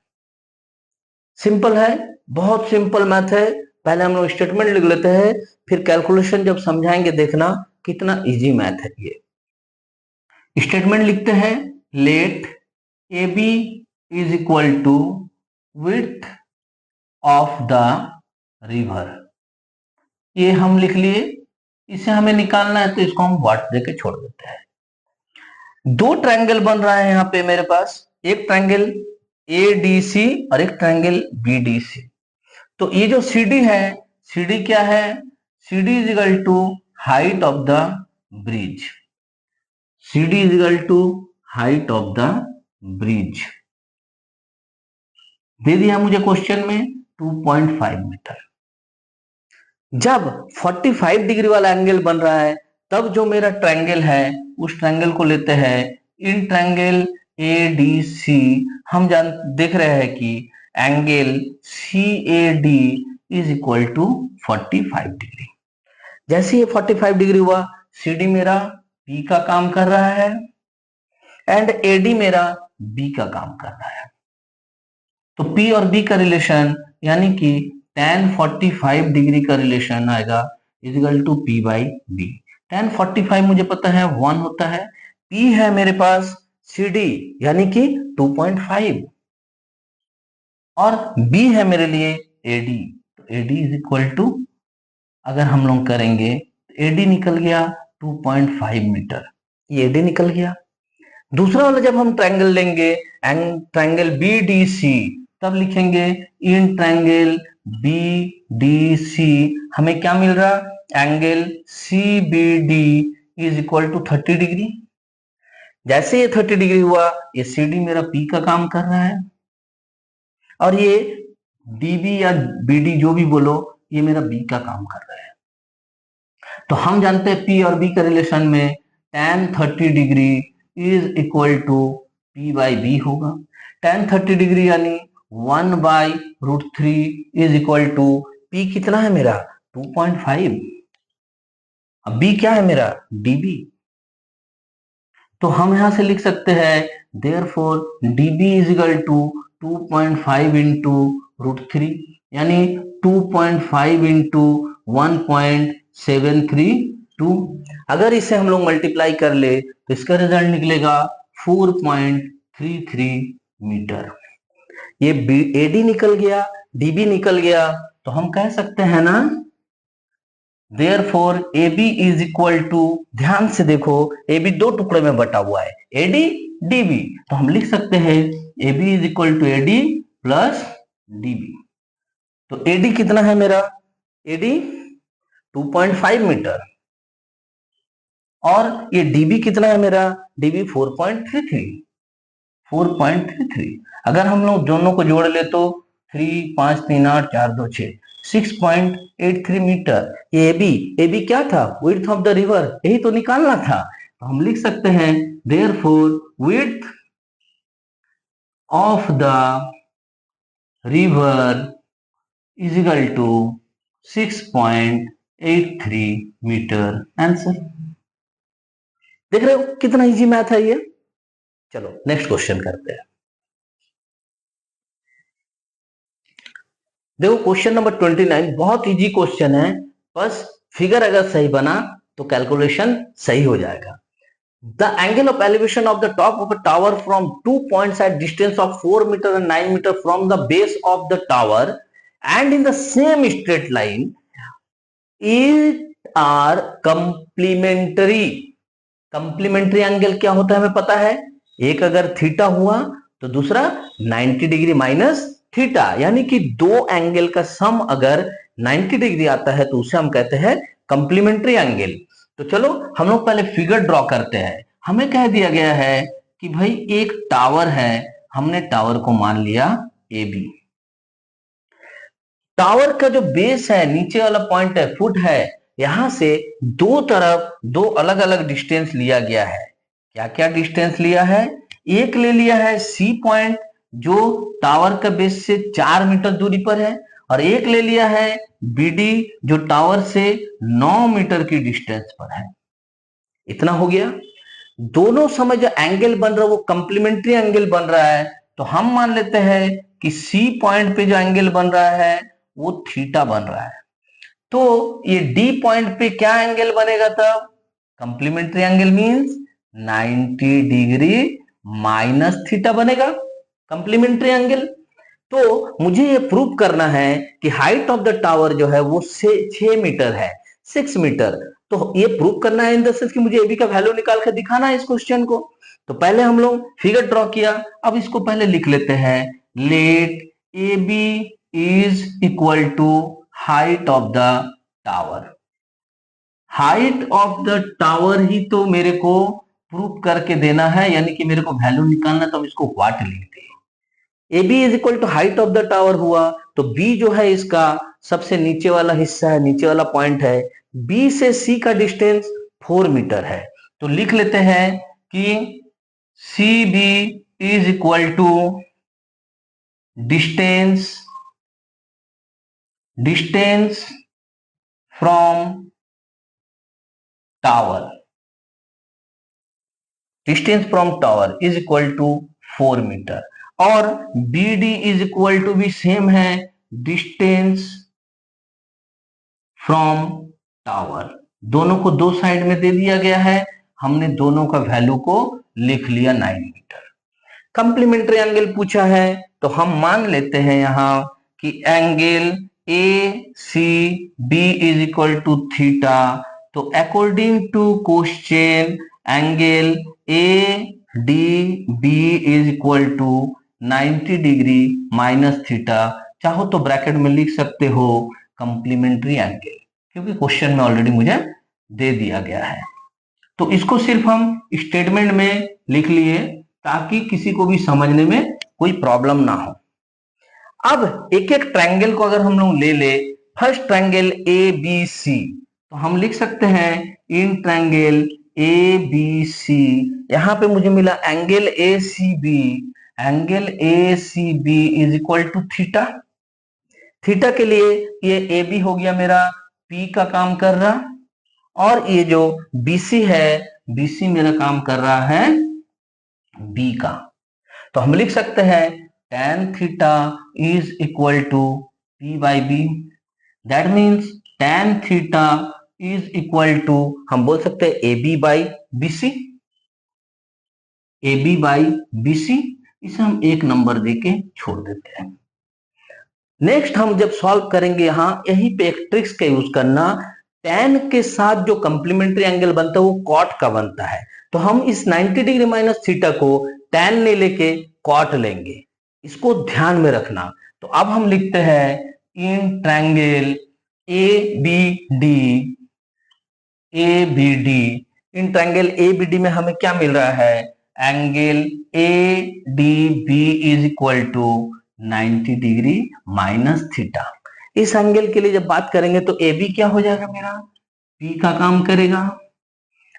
सिंपल है, बहुत सिंपल मैथ है। पहले हम लोग स्टेटमेंट लिख लेते हैं, फिर कैलकुलेशन जब समझाएंगे देखना कितना इजी मैथ है ये। स्टेटमेंट लिखते हैं, let A B is equal to width of the river. ये हम लिख लिए, इसे हमें निकालना है तो इसको हम व्हाट देके छोड़ देते हैं। दो ट्रायंगल बन रहा है यहाँ पे मेरे पास, एक ट्रायंगल एडीसी और एक ट्रायंगल बीडीसी। तो ये जो सीडी है, सीडी क्या है, CD is equal to height of the bridge. CD is equal to height of the bridge दे दिया मुझे क्वेश्चन में 2.5 मीटर। जब 45 डिग्री वाला एंगल बन रहा है, तब जो मेरा ट्रायंगल है उस ट्रायंगल को लेते हैं इन ट्रायंगल एडीसी। हम देख रहे हैं कि angle CAD is equal to 45 degree. जैसे ये 45 डिग्री हुआ, सीडी मेरा पी का काम कर रहा है एंड एडी मेरा बी का काम कर रहा है। तो पी और बी का रिलेशन यानी कि tan 45 डिग्री का रिलेशन आएगा is equal to P by B. tan 45 मुझे पता है 1 होता है, पी है मेरे पास CD यानी कि 2.5 और B है मेरे लिए AD। तो AD इज इक्वल टू, अगर हम लोग करेंगे तो AD निकल गया 2.5 मीटर, ये AD निकल गया। दूसरा वाला जब हम ट्रायंगल लेंगे ट्रायंगल BDC, तब लिखेंगे इन ट्रायंगल BDC हमें क्या मिल रहा, angle CBD is equal to 30 degree. जैसे ये 30 डिग्री हुआ, ये CD मेरा P का काम कर रहा है और ये DB या BD जो भी बोलो, ये मेरा B का काम कर रहा है। तो हम जानते हैं P और B का रिलेशन में tan 30 degree is equal to P by B होगा। tan 30 डिग्री यानी 1 by root 3 is equal to P कितना है मेरा 2.5, अब B क्या है मेरा DB। तो हम यहां से लिख सकते हैं therefore DB is equal to 2.5 into root 3 यानी 2.5 इंटू 1.732। अगर इसे हम लोग मल्टीप्लाई कर ले तो इसका रिजल्ट निकलेगा 4.33 मीटर। ये AD निकल गया, DB निकल गया, तो हम कह सकते हैं ना Therefore AB is equal to, ध्यान से देखो AB दो टुकड़े में बटा हुआ है AD DB, तो हम लिख सकते हैं AB is equal to AD plus DB। तो AD कितना है मेरा, AD 2.5 मीटर और ये DB कितना है मेरा, DB 4.33। अगर हम लोग दोनों को जोड़ ले तो 3 5 3 8 4 2 6 6.83 मीटर। ये AB क्या था, विड्थ ऑफ द रिवर, यही तो निकालना था। तो हम लिख सकते हैं therefore width of the river is equal to 6.83 metre. Answer देख रहे हो कितना इजी मैथ है ये। चलो नेक्स्ट क्वेश्चन करते हैं। देखो क्वेश्चन नंबर 29 बहुत इजी क्वेश्चन है, बस फिगर अगर सही बना तो कैलकुलेशन सही हो जाएगा। The angle of elevation of the top of a tower from 2 points at distance of 4 meter and 9 meter from the base of the tower and in the same straight line it are complementary। Complementary angle क्या होता है हमें पता है, एक अगर theta हुआ तो दूसरा 90 डिग्री माइनस थीटा, यानी कि दो एंगल का सम अगर 90 डिग्री आता है तो उसे हम कहते हैं कंप्लीमेंट्री एंगल। तो चलो हम लोग पहले फिगर ड्रॉ करते हैं। हमें कह दिया गया है कि भाई एक टावर है, हमने टावर को मान लिया AB। टावर का जो बेस है, नीचे वाला पॉइंट है, फुट है, यहां से दो तरफ दो अलग अलग डिस्टेंस लिया गया है। क्या क्या डिस्टेंस लिया है? एक ले लिया है सी पॉइंट जो टावर का बेस से 4 मीटर दूरी पर है, और एक ले लिया है बीडी जो टावर से 9 मीटर की डिस्टेंस पर है। इतना हो गया। दोनों समय जो एंगल बन रहा है वो कंप्लीमेंट्री एंगल बन रहा है, तो हम मान लेते हैं कि सी पॉइंट पे जो एंगल बन रहा है वो थीटा बन रहा है। तो ये डी पॉइंट पे क्या एंगल बनेगा तब? Complementary angle means 90 degree minus theta बनेगा कंप्लीमेंट्री एंगल। तो मुझे ये प्रूव करना है कि हाइट ऑफ द टावर जो है वो 6 मीटर है, 6 मीटर। तो ये प्रूव करना है इन द सेंस कि मुझे एबी का वैल्यू निकाल कर दिखाना है इस क्वेश्चन को। तो पहले हम लोग फिगर ड्रॉ किया, अब इसको पहले लिख लेते हैं। Let A B is equal to height of the tower. Height of the tower ही तो मेरे को प्रूव करके देना है, यानी कि मेरे को वैल्यू निकालना, तो हम इसको व्हाट लिखते हैं। A B is equal to height of the tower हुआ, तो बी जो है इसका सबसे नीचे वाला हिस्सा है, नीचे वाला पॉइंट है। बी से सी का डिस्टेंस 4 मीटर है, तो लिख लेते हैं कि C B is equal to distance distance from tower, distance from tower is equal to 4 metre. और B D is equal to भी सेम है, डिस्टेंस फ्रॉम टावर। दोनों को दो साइड में दे दिया गया है, हमने दोनों का वैल्यू को लिख लिया 9 मीटर। कंप्लीमेंट्री एंगल पूछा है, तो हम मान लेते हैं यहां कि angle A C B is equal to theta. तो according to question angle A D B is equal to 90 degree minus theta. चाहो तो ब्रैकेट में लिख सकते हो कंप्लीमेंट्री एंगल, क्योंकि क्वेश्चन में ऑलरेडी मुझे दे दिया गया है। तो इसको सिर्फ हम स्टेटमेंट में लिख लिए ताकि किसी को भी समझने में कोई प्रॉब्लम ना हो। अब एक एक ट्रायंगल को अगर हम लोग ले ले, first triangle A B C, तो हम लिख सकते हैं इन ट्रायंगल ए बी सी, यहां पे मुझे मिला angle A C B. Angle A C B is equal to theta. Theta के लिए ये ए बी हो गया मेरा पी का काम कर रहा, और ये जो बीसी है, बीसी मेरा काम कर रहा है बी का। तो हम लिख सकते हैं tan theta is equal to P by B. That means tan theta is equal to, हम बोल सकते हैं A B by B C, A B by B C. इसे हम एक नंबर देके छोड़ देते हैं। नेक्स्ट हम जब सॉल्व करेंगे, यहां यहीं पे एक ट्रिक्स का यूज करना। tan के साथ जो कंप्लीमेंट्री एंगल बनता है वो cot का बनता है, तो हम इस 90 डिग्री माइनस थीटा को tan नहीं लेके cot लेंगे, इसको ध्यान में रखना। तो अब हम लिखते हैं in triangle A B D, A B D, in triangle A B D में हमें क्या मिल रहा है? Angle A D B is equal to 90 degree minus theta. इस एंगल के लिए जब बात करेंगे तो ए बी क्या हो जाएगा मेरा? पी का काम करेगा,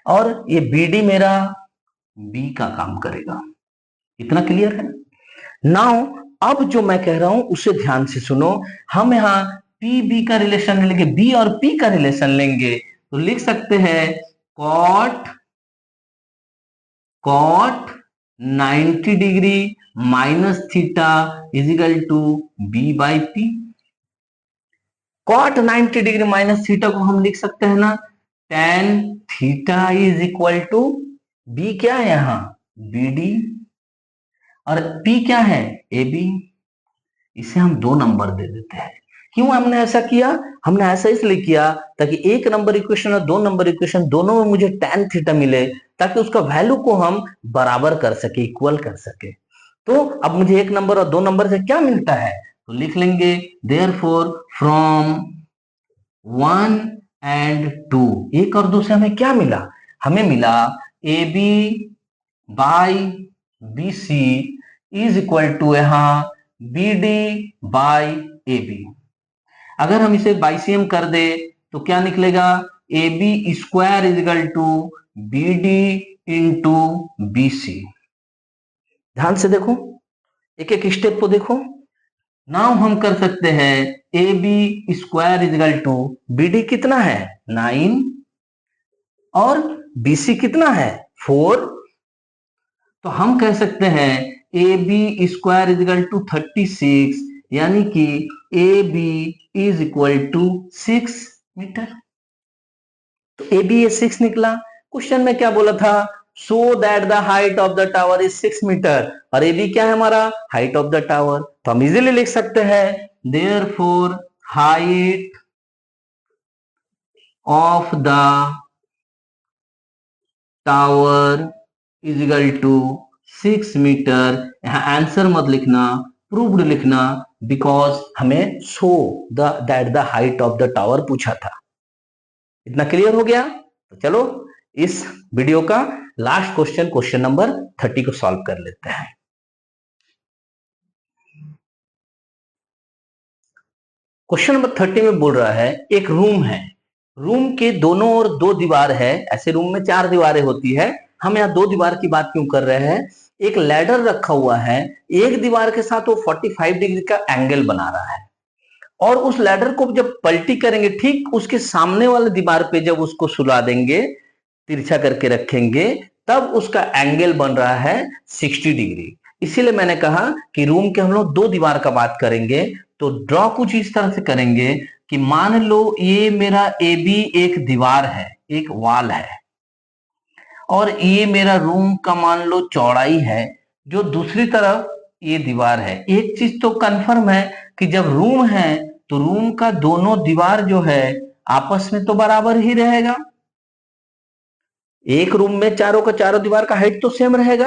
और ये बी डी मेरा बी का काम करेगा। इतना क्लियर है? नाउ अब जो मैं कह रहा हूं उसे ध्यान से सुनो। हम यहाँ पी बी का रिलेशन लेंगे, बी और पी का रिलेशन लेंगे, तो लिख सकते हैं cot 90 degree minus theta is equal to B by P. Cot 90 degree minus theta को हम लिख सकते हैं ना, tan theta is equal to B क्या है यहां? बी डी, और पी क्या है? A B. इसे हम 2 नंबर दे देते हैं। क्यों हमने ऐसा किया? हमने ऐसा इसलिए किया ताकि 1 नंबर इक्वेशन और 2 नंबर इक्वेशन दोनों में मुझे tan थीटा मिले, ताकि उसका वैल्यू को हम बराबर कर सके, इक्वल कर सके। तो अब मुझे 1 नंबर और 2 नंबर से क्या मिलता है? तो लिख लेंगे देयरफॉर फ्रॉम 1 एंड 2, 1 और 2 से हमें क्या मिला? हमें मिला A B by B C is equal to यहां B D by A B. अगर हम इसे बाइसियम कर दे तो क्या निकलेगा? A B square is equal to B D into BC। ध्यान से देखो, एक एक स्टेप को देखो। नाउ हम कर सकते हैं AB square is equal to BD कितना है 9 और BC कितना है 4। तो हम कह सकते हैं AB स्क्वायर इजगल टू 36, यानी कि AB is equal to 6 metre. तो AB ये 6 निकला। क्वेश्चन में क्या बोला था, so that the height of the tower is 6 metre, और AB क्या है हमारा हाइट ऑफ द टावर। तो हम इजीली लिख सकते हैं therefore height of the tower is equal to 6 metre. यहां आंसर मत लिखना, प्रूव्ड लिखना, बिकॉज हमें show that the height of the tower पूछा था। इतना क्लियर हो गया। तो चलो इस वीडियो का लास्ट क्वेश्चन, क्वेश्चन नंबर 30 को सॉल्व कर लेते हैं। क्वेश्चन नंबर 30 में बोल रहा है एक रूम है, रूम के दोनों ओर 2 दीवार है। ऐसे रूम में 4 दीवारें होती है, हम यहाँ 2 दीवार की बात क्यों कर रहे हैं। एक लैडर रखा हुआ है, एक दीवार के साथ वो 45 डिग्री का एंगल बना रहा है, और उस लैडर को जब पलटी करेंगे ठीक उसके सामने वाले दीवार पे जब उसको सुला देंगे, तिरछा करके रखेंगे, तब उसका एंगल बन रहा है 60 डिग्री। इसीलिए मैंने कहा कि रूम के हम लोग 2 दीवार का बात करेंगे। तो ड्रॉ कुछ इस तरह से करेंगे कि मान लो ये मेरा AB एक दीवार है, एक वॉल है, और ये मेरा रूम का मान लो चौड़ाई है, जो दूसरी तरफ ये दीवार है। एक चीज तो कंफर्म है कि जब रूम है तो रूम का दोनों दीवार जो है आपस में तो बराबर ही रहेगा। एक रूम में चारों का चारों दीवार का हाइट तो सेम रहेगा।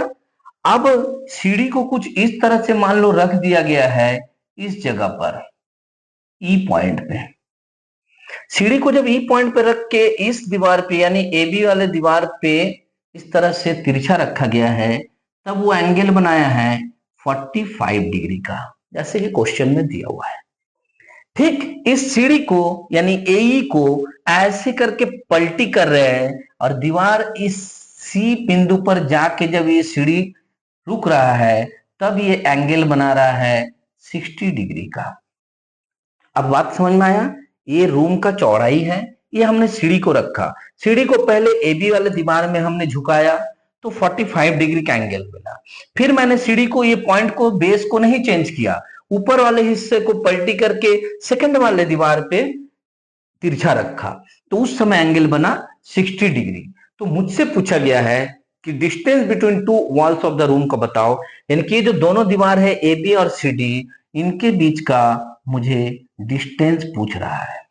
अब सीढ़ी को कुछ इस तरह से मान लो रख दिया गया है इस जगह पर, ई पॉइंट पे। सीढ़ी को जब ई पॉइंट पे रख के इस दीवार पे यानी AB वाले दीवार पे इस तरह से तिरछा रखा गया है, तब वो एंगल बनाया है 45 डिग्री का, जैसे कि क्वेश्चन में दिया हुआ है। ठीक इस सीढ़ी को यानी AE को ऐसे करके पलटी कर रहे हैं, और दीवार इस C बिंदु पर जाके जब ये सीढ़ी रुक रहा है, तब ये एंगल बना रहा है 60 डिग्री का। अब बात समझ में आया। ये रूम का चौड़ाई है, ये हमने सीढ़ी को रखा, सीढ़ी को पहले AB वाले दीवार में हमने झुकाया तो 45 डिग्री का एंगल मिला। फिर मैंने सीढ़ी को, ये पॉइंट को, बेस को नहीं चेंज किया, ऊपर वाले हिस्से को पलटी करके सेकंड वाले दीवार पे तिरछा रखा, तो उस समय एंगल बना 60 डिग्री। तो मुझसे पूछा गया है कि distance between 2 walls of the room को बताओ, यानी कि जो दोनों दीवार है AB और CD, इनके बीच का मुझे डिस्टेंस पूछ रहा है।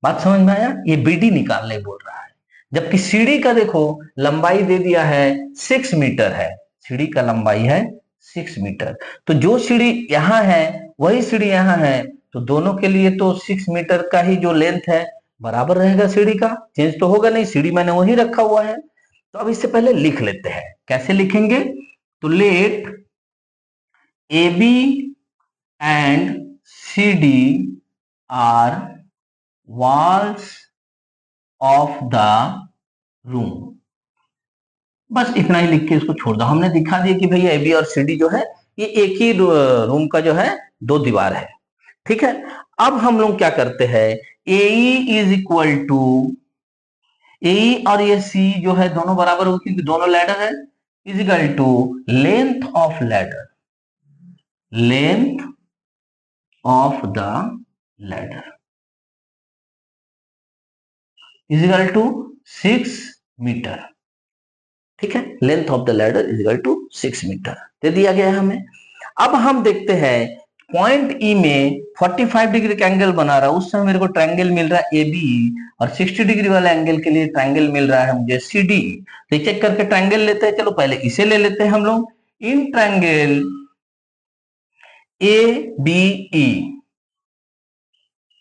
बात समझ में आया। ये BD निकालने बोल रहा है, जबकि सीढ़ी का देखो लंबाई दे दिया है 6 मीटर है, सीढ़ी का लंबाई है 6 मीटर। तो जो सीढ़ी यहां है वही सीढ़ी यहां है, तो दोनों के लिए तो 6 मीटर का ही जो लेंथ है बराबर रहेगा, सीढ़ी का चेंज तो होगा नहीं, सीढ़ी मैंने वही रखा हुआ है। तो अब इससे पहले लिख लेते हैं, कैसे लिखेंगे। तो let AB and CD are walls of the room। बस इतना ही लिख के इसको छोड़ दो। हमने दिखा दिया कि भैया AB और CD जो है ये एक ही रूम का जो है 2 दीवार है। ठीक है, अब हम लोग क्या करते हैं, AE is equal to, AE और ये C जो है दोनों बराबर हो क्योंकि दोनों लैडर है, is equal to length of ladder, length of the ladder is equal to 6 metre. ठीक है, length of the ladder is equal to 6 metre दे दिया गया है हमें। अब हम देखते हैं पॉइंट E में 45 डिग्री का एंगल बना रहा है, उस समय मेरे को ट्रायंगल मिल रहा है AB, और 60 डिग्री वाला एंगल के लिए ट्रायंगल मिल रहा है मुझे CD। तो चेक करके ट्रायंगल लेते हैं। चलो पहले इसे ले लेते हैं हम लोग। इन ट्रायंगल ABE,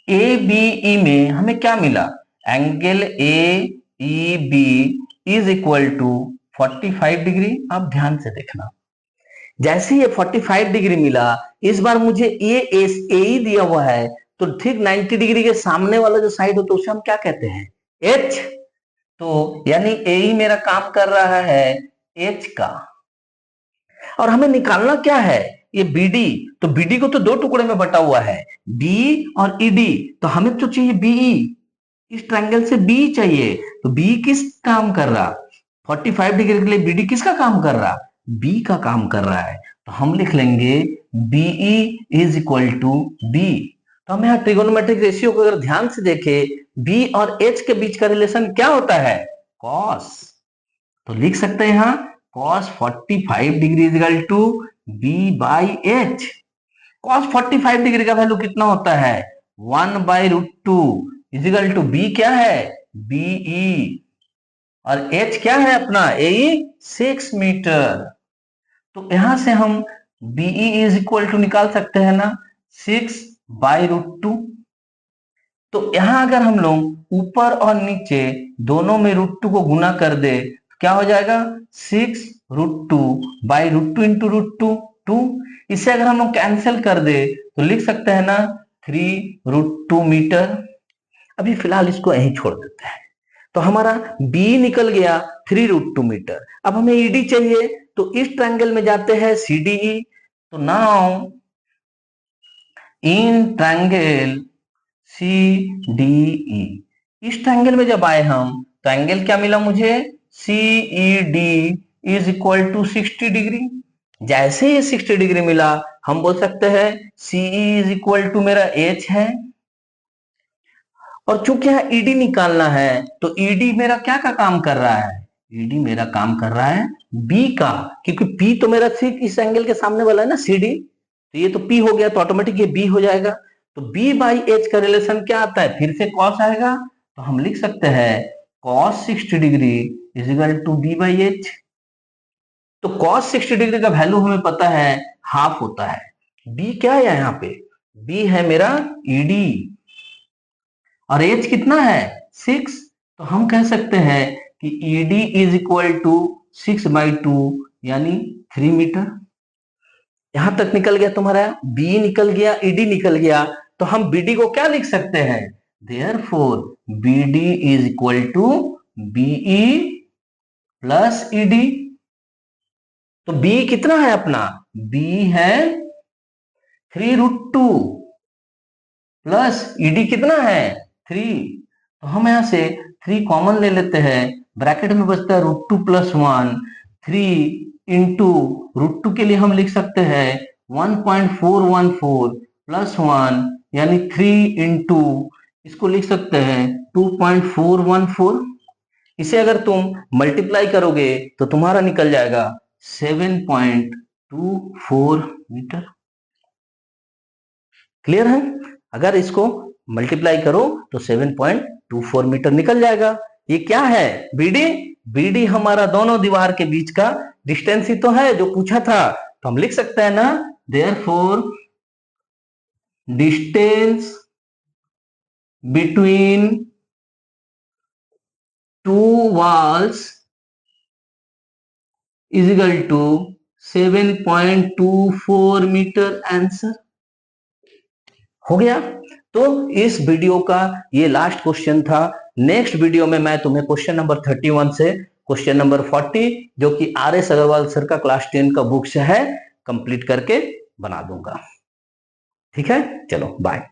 ABE में हमें क्या मिला, angle AEB is equal to 45 degree. अब ध्यान से देखना, जैसे ये 45 डिग्री मिला, इस बार मुझे AE दिया हुआ है, तो ठीक 90 डिग्री के सामने वाला जो साइड होता है उसे हम क्या कहते हैं, H। तो यानी ए ही मेरा काम कर रहा है एच का, और हमें निकालना क्या है, ये बीडी। तो बीडी को तो दो टुकड़े में बटा हुआ है, बी और ईडी, तो हमें तो चाहिए बीई, इस ट्रायंगल से बी चाहिए। तो बी किस काम कर रहा, 45 डिग्री के लिए बीडी किसका काम कर रहा, बी का काम कर रहा है। तो हम लिख लेंगे BE is equal to B. तो हम यहाँ ट्रिगोनोमेट्रिक रेशियो को अगर ध्यान से देखें, बी और एच के बीच का रिलेशन क्या होता है, कॉस। तो लिख सकते हैं यहाँ cos 45 degree is equal to B by H. cos 45 degree का वैल्यू कितना होता है, 1/√2 इज इक्वल टू बी क्या है, बीई, और h क्या है अपना, ए 6 मीटर। तो यहां से हम बीई इज इक्वल टू निकाल सकते हैं ना, 6/√2। तो यहां अगर हम लोग ऊपर और नीचे दोनों में √2 को गुना कर दे, क्या हो जाएगा, 6√2/√2 इंटू √2 2। इसे अगर हम लोग कैंसिल कर दे तो लिख सकते हैं ना 3√2 मीटर। अभी फिलहाल इसको यहीं छोड़ देते हैं। तो हमारा B निकल गया 3√2 मीटर। अब हमें ED चाहिए, तो इस ट्रायंगल में जाते हैं CDE। तो नाउ इन ट्रायंगल CDE, इस ट्रायंगल में जब आए हम, तो एंगल क्या मिला मुझे, CED is equal to 60 degree. जैसे ये 60 डिग्री मिला, हम बोल सकते हैं CE इज इक्वल टू मेरा H है। और चूंकि यहाँ ईडी निकालना है, तो ईडी मेरा क्या का काम कर रहा है, ईडी मेरा काम कर रहा है बी का, क्योंकि पी तो मेरा ठीक इस एंगल के सामने वाला है ना सीडी। तो ये तो पी हो गया, तो ऑटोमेटिक ये बी हो जाएगा। तो बी बाई एच का रिलेशन क्या आता है, फिर से कॉस आएगा। तो हम लिख सकते हैं cos 60 degree is equal to B by H. तो कॉस 60 डिग्री का वैल्यू हमें पता है हाफ होता है। बी क्या है यहाँ पे, बी है मेरा ईडी, और एच कितना है 6। तो हम कह सकते हैं कि ईडी इज इक्वल टू 6/2 यानी 3 मीटर। यहां तक निकल गया तुम्हारा, बी निकल गया, ईडी निकल गया। तो हम बीडी को क्या लिख सकते हैं, therefore BD is equal to BE plus ED. तो बी कितना है अपना, बी है 3√2 प्लस ईडी कितना है 3। तो हम यहां से 3 कॉमन ले लेते हैं, ब्रैकेट में बचता है √2 + 1। 3 इंटू √2 के लिए हम लिख सकते हैं 1.414 + 1 यानी 3 इंटू, इसको लिख सकते हैं 2.414। इसे अगर तुम मल्टीप्लाई करोगे तो तुम्हारा निकल जाएगा 7.24 मीटर। क्लियर है, अगर इसको मल्टीप्लाई करो तो 7.24 मीटर निकल जाएगा। ये क्या है, बीडी। बीडी हमारा दोनों दीवार के बीच का डिस्टेंस ही तो है जो पूछा था। तो हम लिख सकते हैं ना, therefore distance between two walls is equal to 7.24 metre. Answer हो गया। तो इस वीडियो का ये लास्ट क्वेश्चन था। नेक्स्ट वीडियो में मैं तुम्हें क्वेश्चन नंबर 31 से क्वेश्चन नंबर 40, जो कि RS अग्रवाल सर का क्लास 10 का बुक से है, कंप्लीट करके बना दूंगा। ठीक है, चलो बाय।